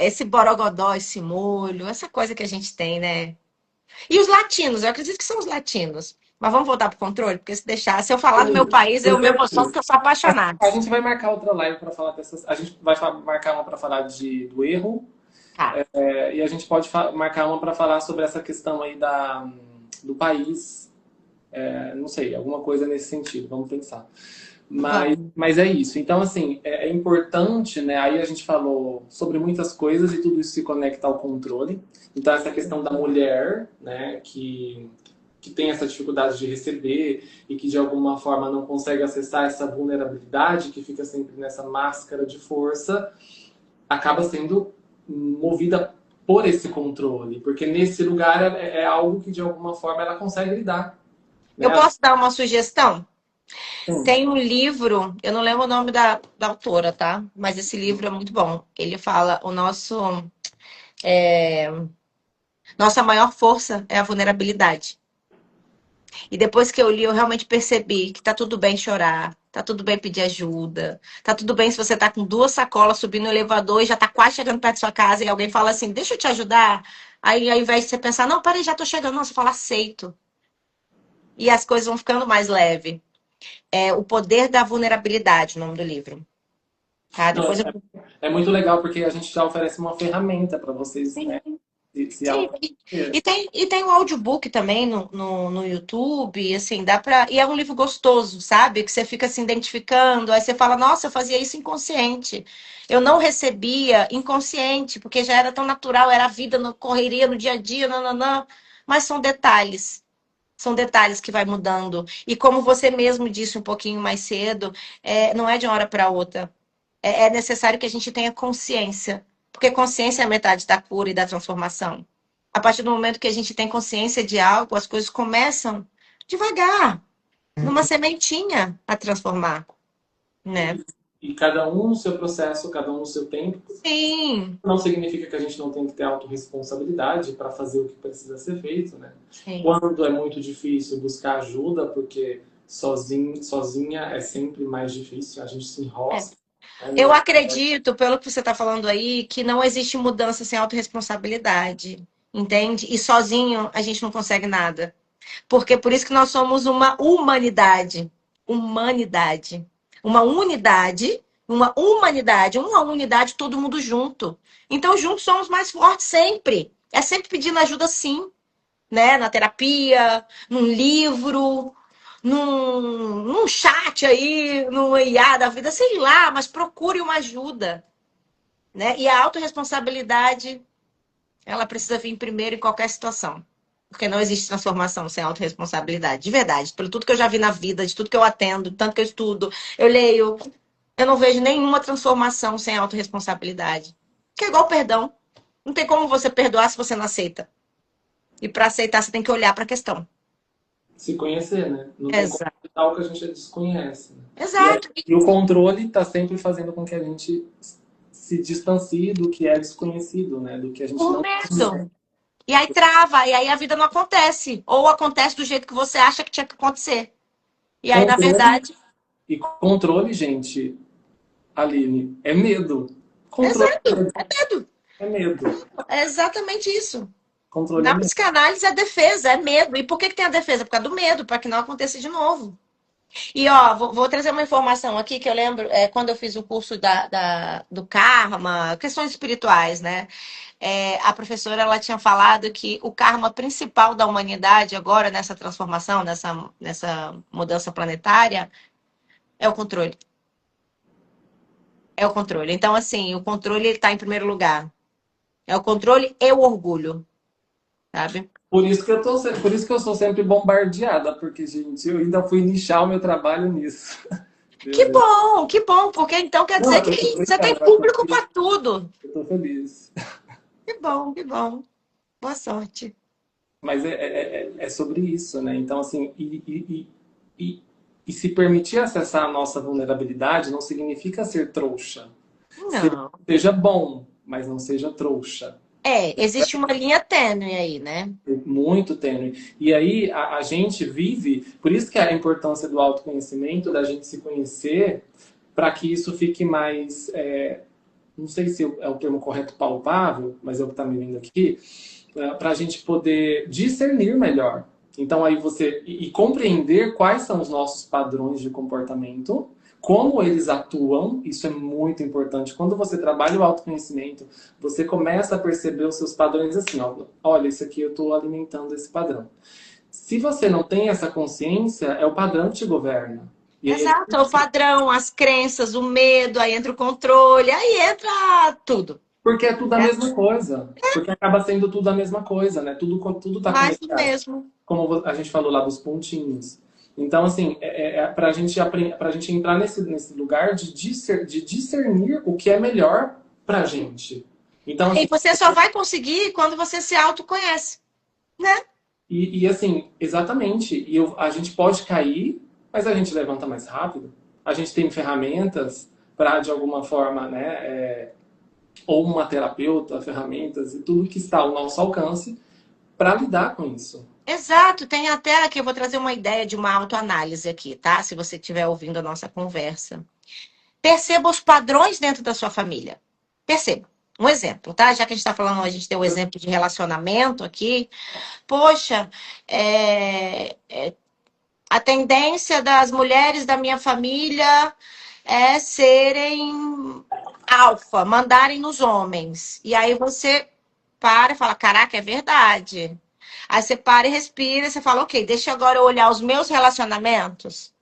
Esse borogodó, esse molho, essa coisa que a gente tem, né? E os latinos, eu acredito que são os latinos. Mas vamos voltar pro controle, porque se deixar, se eu falar do meu país, eu me emociono porque eu sou apaixonada. A gente vai marcar outra live para falar dessas. A gente vai marcar uma para falar do erro. Tá. E a gente pode marcar uma para falar sobre essa questão aí do país. Não sei, alguma coisa nesse sentido. Vamos pensar. Vamos. Mas é isso. Então, assim, é importante, né? Aí a gente falou sobre muitas coisas e tudo isso se conecta ao controle. Então, essa questão da mulher, né, que tem essa dificuldade de receber e que de alguma forma não consegue acessar essa vulnerabilidade, que fica sempre nessa máscara de força, acaba sendo movida por esse controle, porque nesse lugar é algo que de alguma forma ela consegue lidar, Eu né? posso dar uma sugestão? Sim. Tem um livro, eu não lembro o nome da autora, tá? Mas esse livro é muito bom. Ele fala nossa maior força é a vulnerabilidade. E depois que eu li, eu realmente percebi que tá tudo bem chorar, tá tudo bem pedir ajuda, tá tudo bem se você tá com duas sacolas subindo no elevador e já tá quase chegando perto da sua casa e alguém fala assim, deixa eu te ajudar. Aí ao invés de você pensar, não, peraí, já tô chegando, não, você fala, aceito. E as coisas vão ficando mais leves. É O Poder da Vulnerabilidade, o nome do livro. Tá? Não, Depois eu. é muito legal porque a gente já oferece uma ferramenta para vocês, né, Sim, se sim. autoconhecer. E tem um audiobook também no YouTube, assim, dá pra. E é um livro gostoso, sabe? Que você fica se identificando, aí você fala, nossa, eu fazia isso inconsciente. Eu não recebia inconsciente, porque já era tão natural, era a vida, na correria, no dia a dia, nananã. Mas são detalhes. São detalhes que vai mudando. E como você mesmo disse um pouquinho mais cedo, não é de uma hora para outra. É necessário que a gente tenha consciência, porque consciência é a metade da cura e da transformação. A partir do momento que a gente tem consciência de algo, as coisas começam devagar, numa sementinha a transformar, né? E cada um no seu processo, cada um no seu tempo. Sim, Não significa que a gente não tem que ter autorresponsabilidade para fazer o que precisa ser feito, né? sim. Quando é muito difícil buscar ajuda, porque sozinha é sempre mais difícil, a gente se É. enrosca, né? Eu acredito, pelo que você está falando aí, que não existe mudança sem autorresponsabilidade, entende? E sozinho a gente não consegue nada. Porque por isso que nós somos uma humanidade. Humanidade. Uma unidade, uma unidade, todo mundo junto. Então, juntos somos mais fortes sempre. É sempre pedindo ajuda, sim, né? Na terapia, num livro, num chat aí, no IA da vida, sei lá, mas procure uma ajuda, né? E a autorresponsabilidade, ela precisa vir primeiro em qualquer situação. Porque não existe transformação sem autorresponsabilidade. De verdade. Pelo tudo que eu já vi na vida, de tudo que eu atendo, tanto que eu estudo, eu leio, eu não vejo nenhuma transformação sem autorresponsabilidade. Que é igual perdão. Não tem como você perdoar se você não aceita. E para aceitar, você tem que olhar para a questão. se conhecer, né? Não tem como Exato. evitar o que a gente desconhece, né? Exato. E o controle está sempre fazendo com que a gente se distancie do que é desconhecido, né? Do que a gente Por não conhece. medo. E aí trava, e aí a vida não acontece. Ou acontece do jeito que você acha que tinha que acontecer. E aí, na Controle verdade, e controle, gente, Aline, é medo. Controle exato, é medo. é medo. É exatamente isso. Controle é Na medo. psicanálise, a defesa é medo. E por que tem a defesa? Por causa do medo, para que não aconteça de novo. E ó, vou trazer uma informação aqui que eu lembro quando eu fiz o curso do karma, questões espirituais, né? A professora ela tinha falado que o karma principal da humanidade agora, nessa transformação, nessa mudança planetária, é o controle. É o controle. Então, assim, o controle está em primeiro lugar. É o controle e o orgulho, sabe? Por isso que eu sou sempre bombardeada, porque, gente, eu ainda fui nichar o meu trabalho nisso. Meu Deus. Que bom, porque então quer Não, dizer que eu tô você tem brincando, mas público para tudo. eu tô feliz. Que bom, que bom. Boa sorte. Mas é sobre isso, né? Então, assim, e, e se permitir acessar a nossa vulnerabilidade não significa ser trouxa. Não. Seja bom, mas não seja trouxa. Existe uma linha tênue aí, né? Muito tênue. E aí a gente vive, por isso que é a importância do autoconhecimento, da gente se conhecer, para que isso fique mais, não sei se é o termo correto, palpável, mas é o que está me vindo aqui, para a gente poder discernir melhor. Então aí você e compreender quais são os nossos padrões de comportamento, como eles atuam, isso é muito importante. Quando você trabalha o autoconhecimento, você começa a perceber os seus padrões assim, ó, olha, isso aqui eu estou alimentando esse padrão. Se você não tem essa consciência, é o padrão que te governa. E aí é Exato, é o padrão, as crenças, o medo, aí entra o controle, aí entra tudo. porque é tudo a Né? mesma coisa. Porque acaba sendo tudo a mesma coisa, né? Tudo está Mais do conectado. mesmo. Como a gente falou lá dos pontinhos. Então, assim, para a gente entrar nesse lugar de discernir o que é melhor para a gente. Então, E assim, você só vai conseguir quando você se autoconhece, né? assim, exatamente. A gente pode cair, mas a gente levanta mais rápido. A gente tem ferramentas para, de alguma forma, né, ou uma terapeuta, ferramentas e tudo que está ao nosso alcance para lidar com isso. Exato, tem até aqui, eu vou trazer uma ideia de uma autoanálise aqui, tá? Se você estiver ouvindo a nossa conversa. Perceba os padrões dentro da sua família. Perceba. Um exemplo, tá? Já que a gente está falando, a gente tem o exemplo de relacionamento aqui. Poxa, a tendência das mulheres da minha família é serem alfa, mandarem nos homens. E aí você para e fala: caraca, é verdade. Aí você para e respira e você fala: ok, deixa agora eu olhar os meus relacionamentos.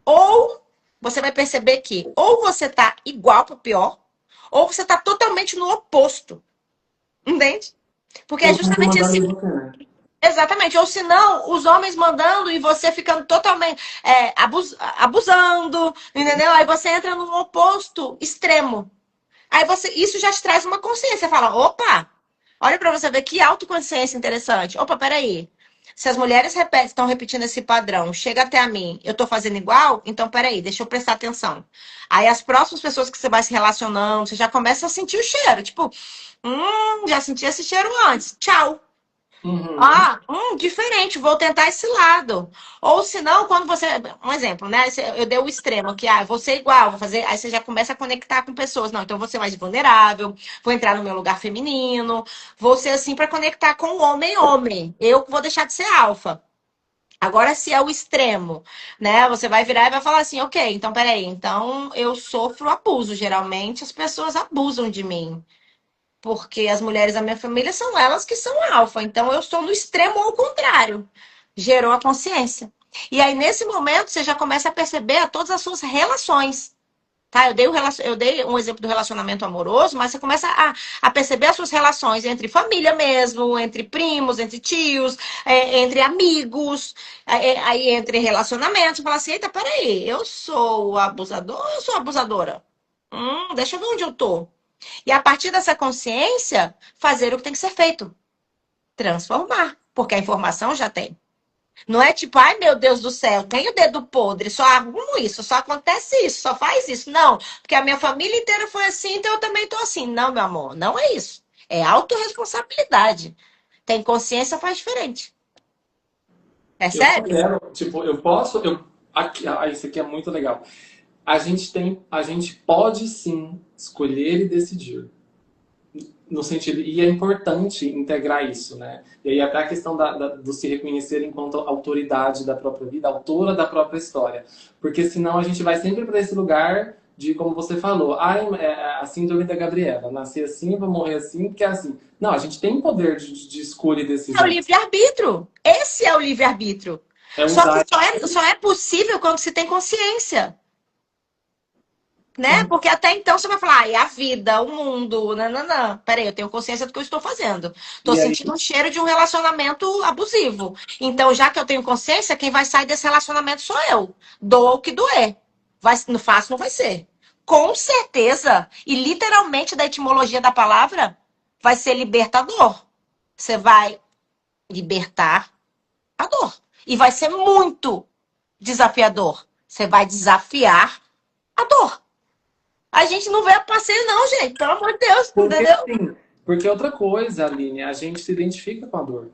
Ou você vai perceber que ou você tá igual para pior, ou você tá totalmente no oposto. Entende? Porque é Eu sempre justamente mandando esse. em você, né? Exatamente. Ou se não, os homens mandando e você ficando totalmente abusando, entendeu? Aí você entra num oposto extremo. Aí isso já te traz uma consciência. Você fala: opa, olha para você ver que autoconsciência interessante. Opa, peraí. Se as mulheres estão repetindo esse padrão, chega até a mim, eu tô fazendo igual, então peraí, deixa eu prestar atenção. Aí as próximas pessoas que você vai se relacionando, você já começa a sentir o cheiro. Tipo, já senti esse cheiro antes. Tchau. Uhum. Diferente, vou tentar esse lado. Ou se não, quando você. Um exemplo, né? Eu dei o extremo, que vou ser igual, vou fazer. Aí você já começa a conectar com pessoas. Não, então vou ser mais vulnerável, vou entrar no meu lugar feminino, vou ser assim para conectar com o homem-homem. Eu vou deixar de ser alfa. Agora, se é o extremo, né? Você vai virar e vai falar assim: ok, então peraí, então eu sofro abuso. Geralmente as pessoas abusam de mim. Porque as mulheres da minha família são elas que são alfa. Então eu estou no extremo ao contrário. Gerou a consciência. E aí, nesse momento, você já começa a perceber todas as suas relações. Tá? Eu dei um exemplo do relacionamento amoroso, mas você começa a perceber as suas relações entre família mesmo, entre primos, entre tios, entre amigos, aí entre relacionamentos. Você fala assim: eita, peraí, eu sou abusador ou eu sou abusadora? Deixa eu ver onde eu tô. E a partir dessa consciência, fazer o que tem que ser feito. Transformar. Porque a informação já tem. Não é tipo: ai meu Deus do céu, tem o dedo podre, só arrumo isso, só acontece isso, só faz isso. Não, porque a minha família inteira foi assim, então eu também tô assim. Não, meu amor, não é isso. É autorresponsabilidade. Tem consciência, faz diferente. Eu só Percebe? quero, tipo, isso aqui é muito legal. A gente pode sim escolher e decidir. no sentido, e é importante integrar isso, né? E aí até a questão do se reconhecer enquanto autoridade da própria vida, autora da própria história. Porque senão a gente vai sempre para esse lugar de, como você falou, a síndrome da Gabriela, nasci assim, vou morrer assim, porque é assim. Não, a gente tem poder de escolha e É o decisão. livre-arbítrio. Esse é o livre-arbítrio. É Só que usar. só é possível quando se tem consciência. Né? Sim. Porque até então você vai falar, é a vida, o mundo, nananã. Peraí, eu tenho consciência do que eu estou fazendo. Estou E aí, sentindo um cheiro de um relacionamento abusivo. Então, já que eu tenho consciência, quem vai sair desse relacionamento sou eu. Doa o que doer. Não faço, não vai ser. Com certeza. E literalmente, da etimologia da palavra, vai ser libertador. Você vai libertar a dor. E vai ser muito desafiador. Você vai desafiar a dor. A gente não vê a passeio, não, gente. Pelo amor de Deus, porque entendeu? sim, porque outra coisa, Aline, a gente se identifica com a dor.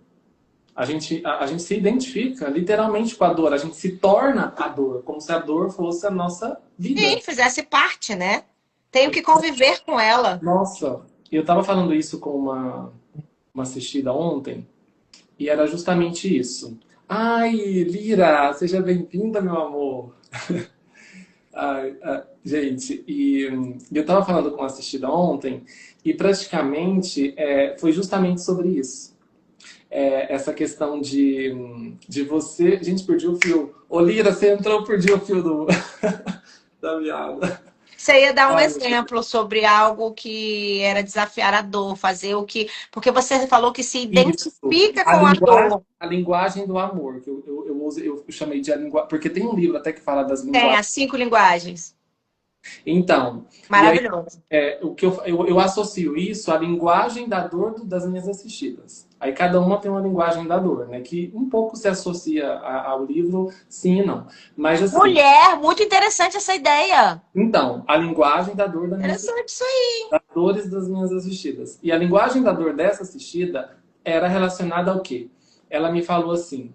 A gente se identifica literalmente com a dor, a gente se torna a dor, como se a dor fosse a nossa Sim, vida. fizesse parte, né? Tenho que conviver com ela. Nossa, eu estava falando isso com uma assistida ontem, e era justamente isso. Ai, Lira, seja bem-vinda, meu amor. Ai, gente, eu estava falando com uma assistida ontem, e praticamente foi justamente sobre isso. Essa questão de você. Gente, perdi o fio. Ô, Lira, você entrou, perdi o fio da piada. Você ia dar um Ai, exemplo sobre algo que era desafiar a dor, fazer o que. Porque você falou que se isso. identifica com a dor. A linguagem do amor, que eu chamei de a linguagem. Porque tem um livro até que fala das Tem linguagens. as 5 linguagens. Então, e aí Maravilhoso. o que eu associo isso à linguagem da dor das minhas assistidas. Aí cada uma tem uma linguagem da dor, né? Que um pouco se associa ao livro, sim e não. Mas assim, Mulher, muito interessante essa ideia. então, a linguagem da dor da minha Interessante isso aí. das dores das minhas assistidas. E a linguagem da dor dessa assistida era relacionada ao quê? Ela me falou assim,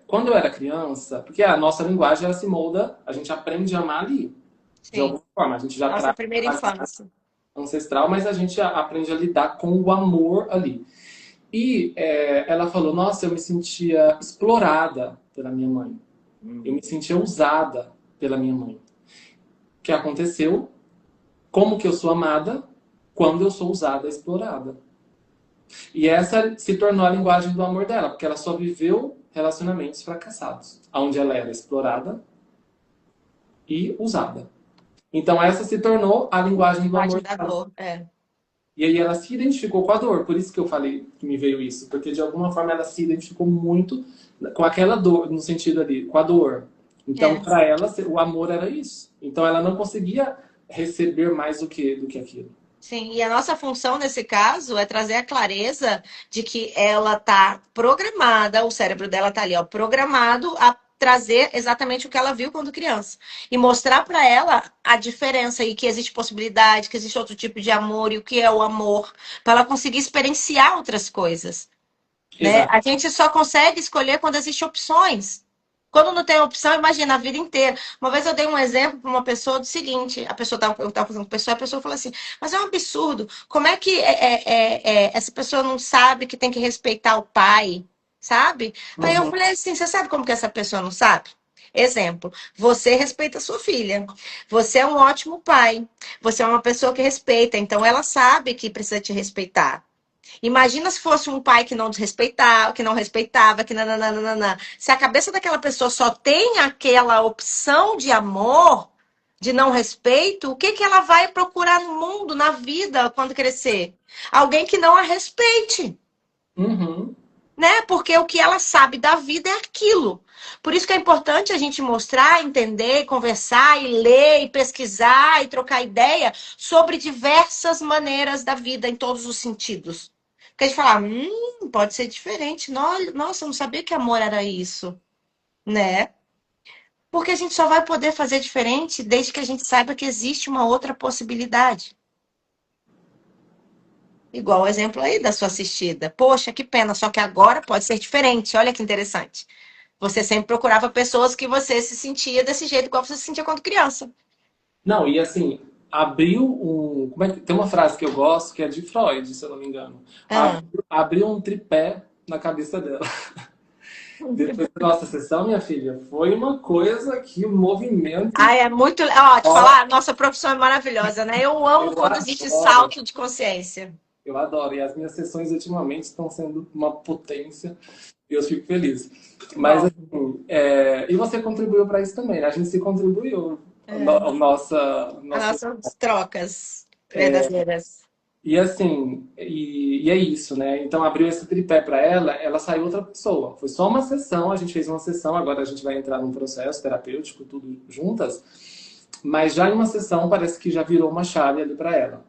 quando eu era criança, porque a nossa linguagem ela se molda, a gente aprende a amar ali, de Sim. alguma forma. A gente já Nossa traz primeira infância. ancestral, mas a gente aprende a lidar com o amor ali. E ela falou, nossa, eu me sentia explorada pela minha mãe. Eu me sentia usada pela minha mãe. O que aconteceu? Como que eu sou amada? Quando eu sou usada, explorada. E essa se tornou a linguagem do amor dela, porque ela só viveu relacionamentos fracassados, onde ela era explorada e usada. Então essa se tornou a linguagem do amor Linguagem da dela. dor. É. E aí ela se identificou com a dor, por isso que eu falei que me veio isso, porque de alguma forma ela se identificou muito com aquela dor, no sentido ali, com a dor. Então, É. para ela, o amor era isso. Então ela não conseguia receber mais do que aquilo. Sim, e a nossa função nesse caso é trazer a clareza de que ela está programada, o cérebro dela está ali, ó, programado a trazer exatamente o que ela viu quando criança e mostrar para ela a diferença e que existe possibilidade, que existe outro tipo de amor e o que é o amor, para ela conseguir experienciar outras coisas, né? Exato. A gente só consegue escolher quando existem opções. Quando não tem opção, imagina a vida inteira. Uma vez eu dei um exemplo para uma pessoa do seguinte: eu estava fazendo com a pessoa falou assim, mas é um absurdo. Como é que essa pessoa não sabe que tem que respeitar o pai? Sabe? Aí eu Uhum. falei assim: você sabe como que essa pessoa não sabe? Exemplo, você respeita sua filha. Você é um ótimo pai. Você é uma pessoa que respeita. Então ela sabe que precisa te respeitar. Imagina se fosse um pai que não desrespeitava, que não respeitava, que nananana. Se a cabeça daquela pessoa só tem aquela opção de amor, de não respeito, o que que ela vai procurar no mundo, na vida, quando crescer? Alguém que não a respeite, Uhum. né? Porque o que ela sabe da vida é aquilo. Por isso que é importante a gente mostrar, entender, conversar e ler e pesquisar e trocar ideia sobre diversas maneiras da vida em todos os sentidos. Porque a gente fala, pode ser diferente. Nossa, eu não sabia que amor era isso, né? Porque a gente só vai poder fazer diferente desde que a gente saiba que existe uma outra possibilidade. Igual o exemplo aí da sua assistida. Poxa, que pena, só que agora pode ser diferente. Olha que interessante. Você sempre procurava pessoas que você se sentia desse jeito, igual você se sentia quando criança. Não, e assim, abriu um. Como é que, tem uma frase que eu gosto que é de Freud, se eu não me engano. Ah. Abriu um tripé na cabeça dela. Depois da nossa sessão, minha filha, foi uma coisa que o movimento. Ai, é muito. Ó, te Ó, falar, a nossa profissão é maravilhosa, né? Eu amo eu quando existe adoro. salto de consciência. Eu adoro. E as minhas sessões ultimamente estão sendo uma potência e eu fico feliz. Que Mas, bom. assim, e você contribuiu para isso também, né? A gente se contribuiu. É. As Nosso, nossas trocas verdadeiras. e assim, e é isso, né? Então abriu esse tripé para ela, ela saiu outra pessoa. Foi só uma sessão, a gente fez uma sessão, agora a gente vai entrar num processo terapêutico, tudo juntas. Mas já em uma sessão parece que já virou uma chave ali para ela.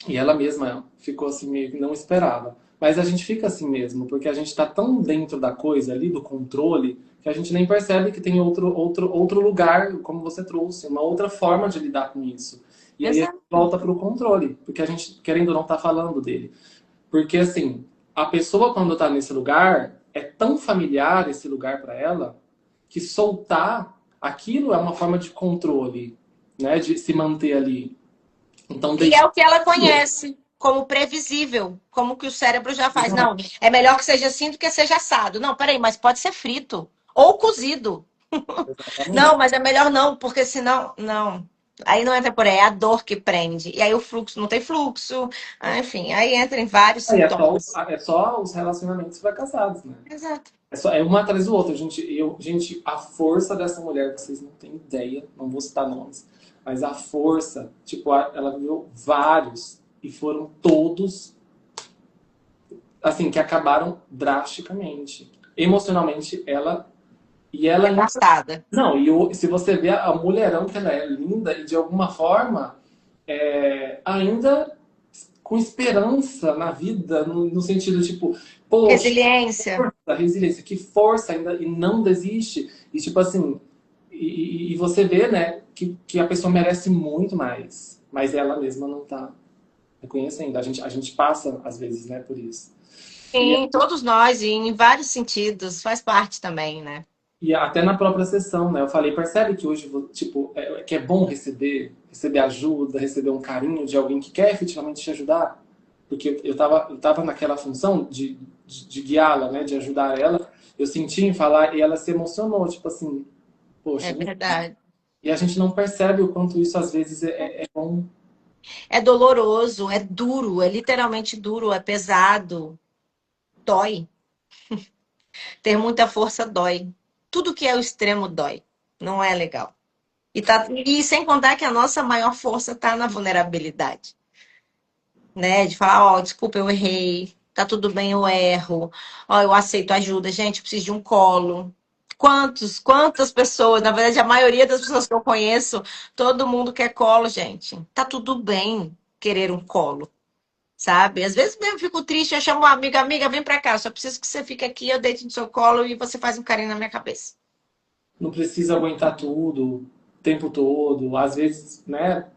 E ela mesma ficou assim, meio que não esperava. Mas a gente fica assim mesmo, porque a gente está tão dentro da coisa ali, do controle, que a gente nem percebe que tem outro lugar, como você trouxe, uma outra forma de lidar com isso. E aí a gente Exato. volta para o controle, porque a gente, querendo ou não, está falando dele. Porque assim, a pessoa quando está nesse lugar, é tão familiar esse lugar para ela, que soltar aquilo é uma forma de controle, né? De se manter ali. Então, E é deixa. o que ela conhece como previsível, como que o cérebro já faz. Não, é melhor que seja assim do que seja assado. Não, peraí, mas pode ser frito ou cozido. Exatamente. Não, mas é melhor não, porque senão, não. Aí não entra por aí, é a dor que prende. E aí o fluxo não tem fluxo. Enfim, aí entra em vários Aí sintomas. é só os relacionamentos fracassados, né? Exato. É um atrás do outro. Gente, a força dessa mulher, que vocês não têm ideia, não vou citar nomes, mas a força, tipo, ela viveu vários e foram todos, assim, que acabaram drasticamente. Emocionalmente, e ela ainda. Devastada. Não, se você vê a mulherão que ela é linda e de alguma forma ainda com esperança na vida, no sentido tipo, poxa, Resiliência. força, resiliência, que força ainda e não desiste. E tipo assim, e você vê, né, que a pessoa merece muito mais, mas ela mesma não tá reconhecendo. A gente passa, às vezes, né, por isso. E, Sim, todos nós, e em vários sentidos, faz parte também, né? e até na própria sessão, né, eu falei, percebe que hoje, tipo, que é bom receber ajuda, receber um carinho de alguém que quer efetivamente te ajudar? Porque eu tava naquela função de guiá-la, né, de ajudar ela. Eu senti em falar e ela se emocionou, tipo assim, É poxa, verdade. e a gente não percebe o quanto isso às vezes é bom. É doloroso, é duro, é literalmente duro, é pesado, dói. Ter muita força dói. Tudo que é o extremo dói. Não é legal. E sem contar que a nossa maior força está na vulnerabilidade, né? De falar, ó, desculpa, eu errei. Tá tudo bem, eu erro. Ó, eu aceito ajuda. Gente, eu preciso de um colo. Quantas pessoas, na verdade, a maioria das pessoas que eu conheço, todo mundo quer colo, gente. Tá tudo bem querer um colo, sabe? Às vezes mesmo eu fico triste, eu chamo uma amiga, amiga, vem pra cá, eu só preciso que você fique aqui, eu deito no seu colo e você faz um carinho na minha cabeça. Não precisa aguentar tudo o tempo todo, às vezes, né?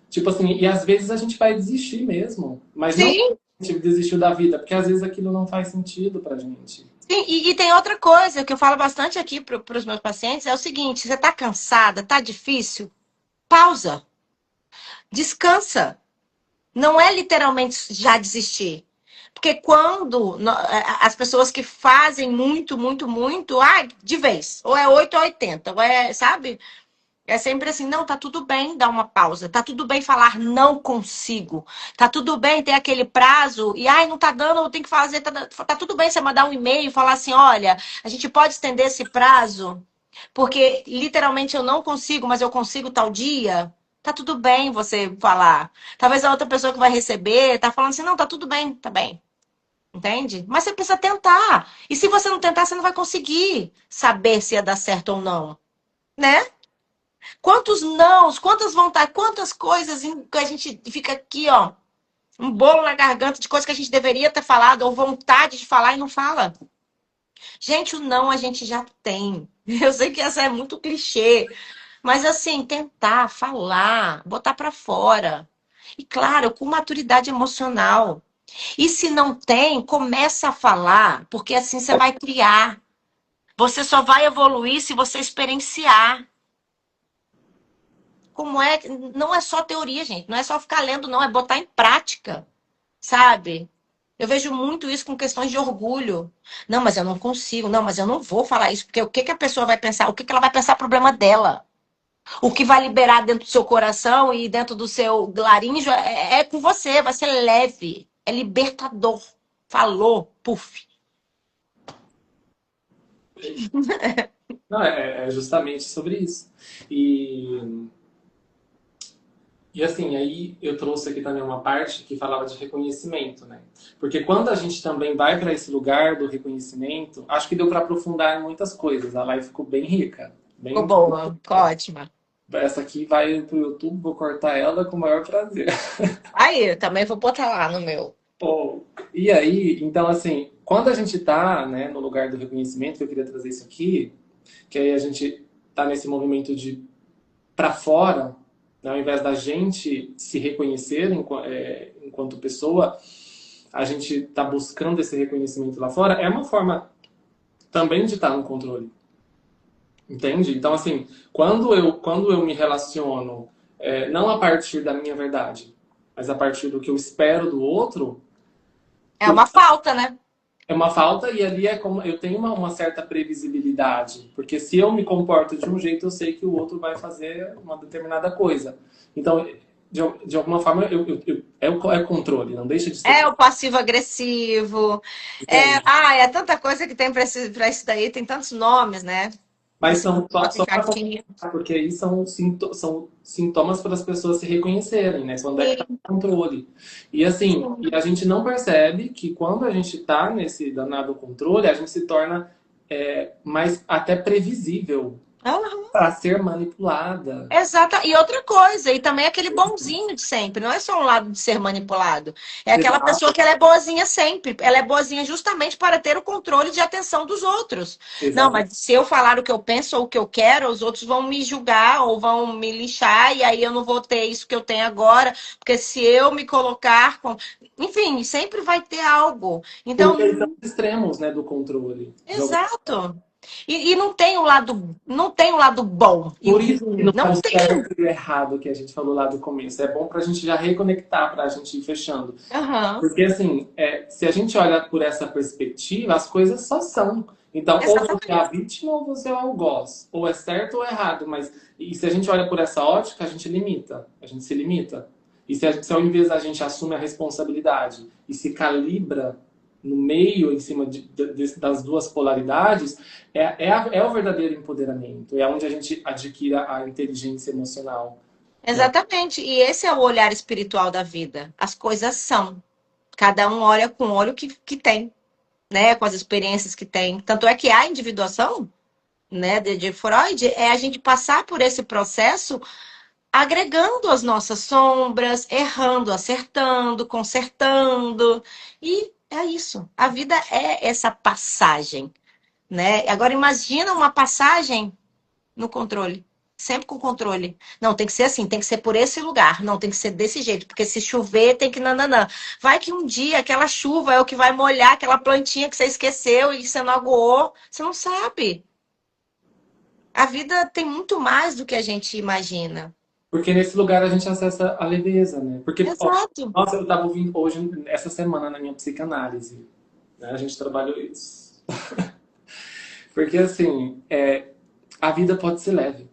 Tipo assim, e às vezes a gente vai desistir mesmo, mas não Sim, a gente desistiu da vida, porque às vezes aquilo não faz sentido pra gente. sim. E tem outra coisa que eu falo bastante aqui para os meus pacientes, é o seguinte, você tá cansada, tá difícil? Pausa, descansa. Não é literalmente já desistir. Porque quando as pessoas que fazem muito, muito, muito, de vez, ou é 8 ou 80, ou é, sabe? É sempre assim, não, tá tudo bem dar uma pausa, tá tudo bem falar não consigo, tá tudo bem ter aquele prazo e, não tá dando, eu tenho que fazer, tá tudo bem você mandar um e-mail e falar assim, olha, a gente pode estender esse prazo, porque literalmente eu não consigo, mas eu consigo tal dia. Tá tudo bem você falar. Talvez a outra pessoa que vai receber tá falando assim, não, tá tudo bem, tá bem. Entende? Mas você precisa tentar. E se você não tentar, você não vai conseguir saber se ia dar certo ou não, né? Quantos nãos, quantas vontades, quantas coisas que a gente fica aqui, ó, um bolo na garganta de coisas que a gente deveria ter falado, ou vontade de falar e não fala. Gente, o não a gente já tem. Eu sei que essa é muito clichê, mas assim, tentar falar, botar pra fora. E claro, com maturidade emocional. E se não tem, começa a falar, porque assim você vai criar. Você só vai evoluir se você experienciar. como é. Não é só teoria, gente. Não é só ficar lendo, não. É botar em prática, sabe? Eu vejo muito isso com questões de orgulho. Não, mas eu não consigo. Não, mas eu não vou falar isso. Porque o que que a pessoa vai pensar? O que que ela vai pensar? Problema dela. O que vai liberar dentro do seu coração e dentro do seu laríngeo é com você. Vai ser leve. É libertador. Falou, puf. Não, é justamente sobre isso. E, e assim, aí eu trouxe aqui também uma parte que falava de reconhecimento, né? Porque quando a gente também vai para esse lugar do reconhecimento, acho que deu para aprofundar em muitas coisas. A live ficou bem rica. Ficou Bem... boa, ficou ótima. Essa aqui vai pro YouTube, vou cortar ela com o maior prazer. Aí, eu também vou botar lá no meu. Pô, e aí, então assim, quando a gente tá, né, no lugar do reconhecimento, que eu queria trazer isso aqui, que aí a gente tá nesse movimento de para fora, né, ao invés da gente se reconhecer enquanto pessoa, a gente tá buscando esse reconhecimento lá fora, é uma forma também de estar no controle. Entende? Então, assim, quando eu me relaciono, não a partir da minha verdade, mas a partir do que eu espero do outro, É uma falta, né? é uma falta e ali é como eu tenho uma certa previsibilidade, porque se eu me comporto de um jeito, eu sei que o outro vai fazer uma determinada coisa. Então, de alguma forma, é controle, não deixa de ser. É o passivo-agressivo. Entende? É tanta coisa que tem pra isso daí, tem tantos nomes, né? Mas Esse são só para caixinha. porque aí são sintomas para as pessoas se reconhecerem, né? Quando é que tá Sim, no controle. E assim, sim. e a gente não percebe que quando a gente está nesse danado controle, a gente se torna mais até previsível Aham. para ser manipulada. Exato. E outra coisa, e também aquele bonzinho de sempre. Não é só um lado de ser manipulado. É aquela Exato, pessoa que ela é boazinha sempre. Ela é boazinha justamente para ter o controle de atenção dos outros. Não, exato. mas se eu falar o que eu penso ou o que eu quero, os outros vão me julgar ou vão me lixar, e aí eu não vou ter isso que eu tenho agora, porque se eu me colocar com. Enfim, sempre vai ter algo. Porque eles Então, são os extremos, né, do controle. exato. E não tem o lado bom e o Por isso que ruim. não é Não o tem. certo e o errado que a gente falou lá do começo. É bom para a gente já reconectar, para a gente ir fechando. Aham. Porque, assim, se a gente olha por essa perspectiva, as coisas só são. Então, ou você é a Exatamente. vítima ou você é o algoz. Ou é certo ou é errado. Mas, e se a gente olha por essa ótica, a gente limita. A gente se limita. E se ao invés da gente assume a responsabilidade e se calibra no meio, em cima das duas polaridades, é o verdadeiro empoderamento. É onde a gente adquire a inteligência emocional. Né? Exatamente. E esse é o olhar espiritual da vida. As coisas são. Cada um olha com o olho que tem, né? Com as experiências que tem. Tanto é que a individuação, né, de Freud, é a gente passar por esse processo agregando as nossas sombras, errando, acertando, consertando. E é isso. A vida é essa passagem, né? Agora imagina uma passagem no controle. Sempre com controle. Não, tem que ser assim, tem que ser por esse lugar. Não, tem que ser desse jeito, porque se chover, tem que nananã. Vai que um dia aquela chuva é o que vai molhar aquela plantinha que você esqueceu e você não aguou. Você não sabe. A vida tem muito mais do que a gente imagina. Porque nesse lugar a gente acessa a leveza, né? Porque, ó, Exato. nossa, eu estava ouvindo hoje, essa semana, na minha psicanálise, né? A gente trabalhou isso. Porque, assim, a vida pode ser leve.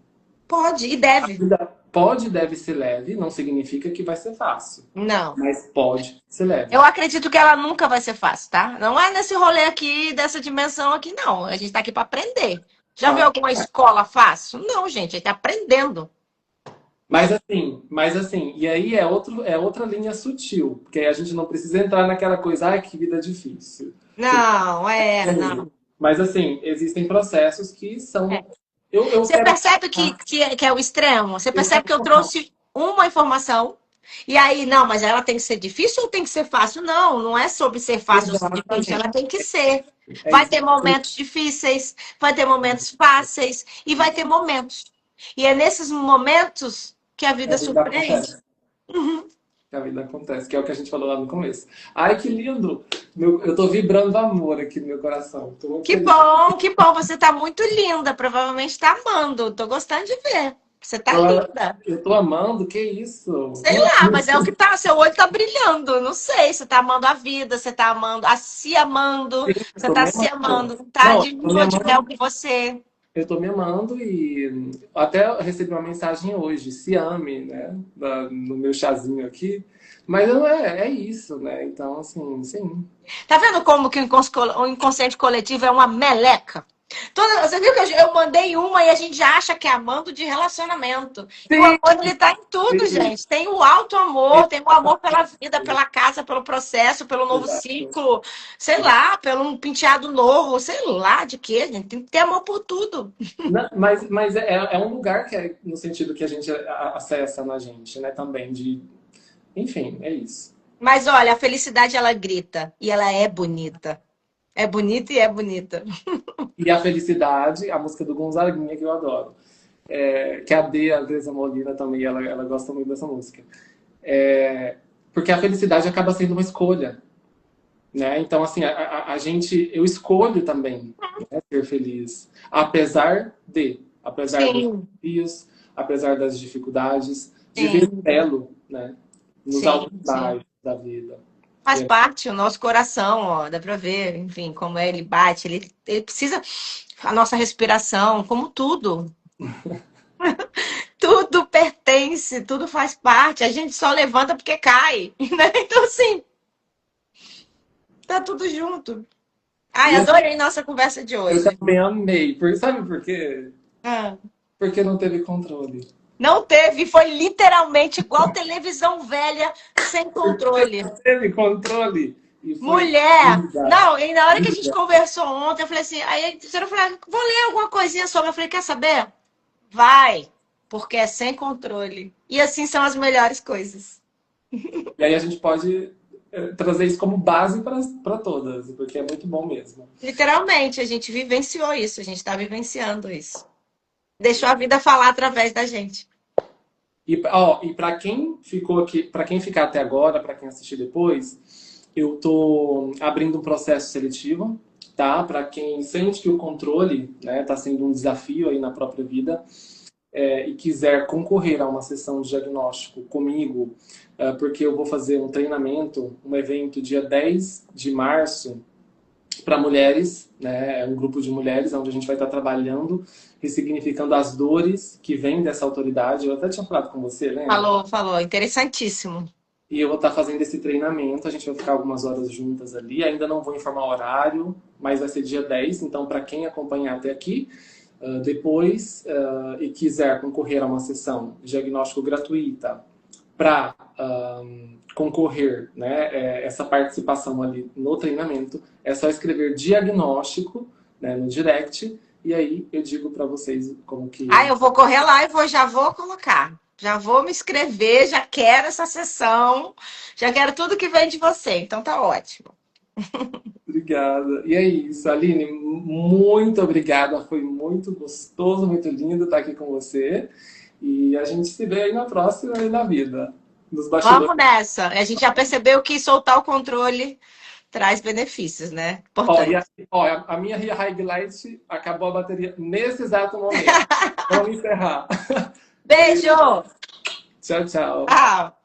Pode e A deve. vida pode e deve ser leve, não significa que vai ser fácil. Não. Mas pode ser leve. Eu acredito que ela nunca vai ser fácil, tá? Não é nesse rolê aqui, dessa dimensão aqui, não. A gente tá aqui para aprender. Já viu Ah, alguma escola fácil? Não, gente, a gente tá aprendendo. mas assim, e aí é outra linha sutil, porque aí a gente não precisa entrar naquela coisa, ai, que vida difícil. Não, não. Mas assim, existem processos que É. são. Eu Você quero. percebe que é o extremo? Você percebe que eu trouxe uma informação e aí, não, mas ela tem que ser difícil ou tem que ser fácil? Não, não é sobre ser fácil ou ser difícil, ela Exatamente. tem que ser. É Vai isso. ter momentos difíceis, vai ter momentos fáceis e vai ter momentos. E é nesses momentos que a Que a vida vida surpreende. acontece. Que a vida acontece, que é o que a gente falou lá no começo. Ai, que lindo! Eu tô vibrando amor aqui no meu coração. Tô muito Que feliz. bom, que bom. Você tá muito linda. Provavelmente tá amando. Tô gostando de ver. Você tá Ela- linda. Eu tô amando, que isso? Sei lá, mas é o que tá, seu olho tá brilhando. Não sei, você tá amando a vida, você tá amando, se amando, Eu você tô tá me se amando. amando, tá Não, de eu tô me lua de mel amando. com você. Eu tô me amando e até eu recebi uma mensagem hoje, se ame, né? No meu chazinho aqui. Mas não é isso, né? Então, assim, sim. Tá vendo como que o inconsciente coletivo é uma meleca? Você viu que eu mandei uma e a gente já acha que é amando de relacionamento. E o Sim, amor, ele tá em tudo, sim. gente. Tem o alto amor, tem o amor pela vida, Exatamente. pela casa, pelo processo, pelo novo Exato. ciclo, sei lá, pelo um penteado novo, sei lá de quê, gente. Tem que ter amor por tudo. Mas é um lugar que é no sentido que a gente acessa na gente, né? Também de. Enfim, é isso. Mas olha, a felicidade ela grita e ela é bonita. É bonita e é bonita. E a felicidade, a música do Gonzaguinha, que eu adoro. Que a Andresa Molina também, ela gosta muito dessa música. É, porque a felicidade acaba sendo uma escolha, né? Então, assim, a gente, eu escolho também, né, ser feliz, apesar dos Sim, desafios, apesar das dificuldades, de ver o sim, belo, né, nos sim, altos e sim. baixos da vida. Faz É, parte, o nosso coração, ó, dá pra ver, enfim, como ele bate, ele precisa, a nossa respiração, como tudo, tudo pertence, tudo faz parte, a gente só levanta porque cai, né? Então, assim, tá tudo junto. Ai, e adorei nossa conversa de eu hoje. também amei, sabe por quê? Ah, Porque não teve controle. não teve, foi literalmente igual televisão velha, sem Porque controle. não teve controle. E foi Mulher! linda, Não, e na hora que a gente linda. conversou ontem, eu falei assim, aí a senhora falou, vou ler alguma coisinha sobre. Eu falei, quer saber? Vai, porque é sem controle. E assim são as melhores coisas. E aí a gente pode trazer isso como base para todas, porque é muito bom mesmo. Literalmente, a gente vivenciou isso, a gente está vivenciando isso. Deixou a vida falar através da gente. E para quem ficou aqui, para quem ficar até agora, para quem assistir depois, eu tô abrindo um processo seletivo, tá? Para quem sente que o controle, né, tá sendo um desafio aí na própria vida, e quiser concorrer a uma sessão de diagnóstico comigo, porque eu vou fazer um treinamento, um evento dia 10 de março para mulheres, né? É um grupo de mulheres onde a gente vai estar trabalhando, ressignificando as dores que vêm dessa autoridade. Eu até tinha falado com você, lembra? Falou, falou. Interessantíssimo. E eu vou estar fazendo esse treinamento, a gente vai ficar algumas horas juntas ali. Ainda não vou informar o horário, mas vai ser dia 10. Então, para quem acompanhar até aqui, depois e quiser concorrer a uma sessão de diagnóstico gratuita para concorrer, né, essa participação ali no treinamento, é só escrever diagnóstico, né, no direct, e aí eu digo para vocês como Ah, que. eu vou correr lá e já vou colocar. Já vou me inscrever, já quero essa sessão, já quero tudo que vem de você. Então tá ótimo. Obrigada. E é isso, Aline, muito obrigada. Foi muito gostoso, muito lindo estar aqui com você. E a gente se vê aí na próxima e na vida, nos bastidores. Vamos nessa. A gente já percebeu que soltar o controle traz benefícios, né? Ó, Importante. a minha Highlight acabou a bateria nesse exato momento. Vamos encerrar. Beijo. Beijo! Tchau, tchau. Tchau!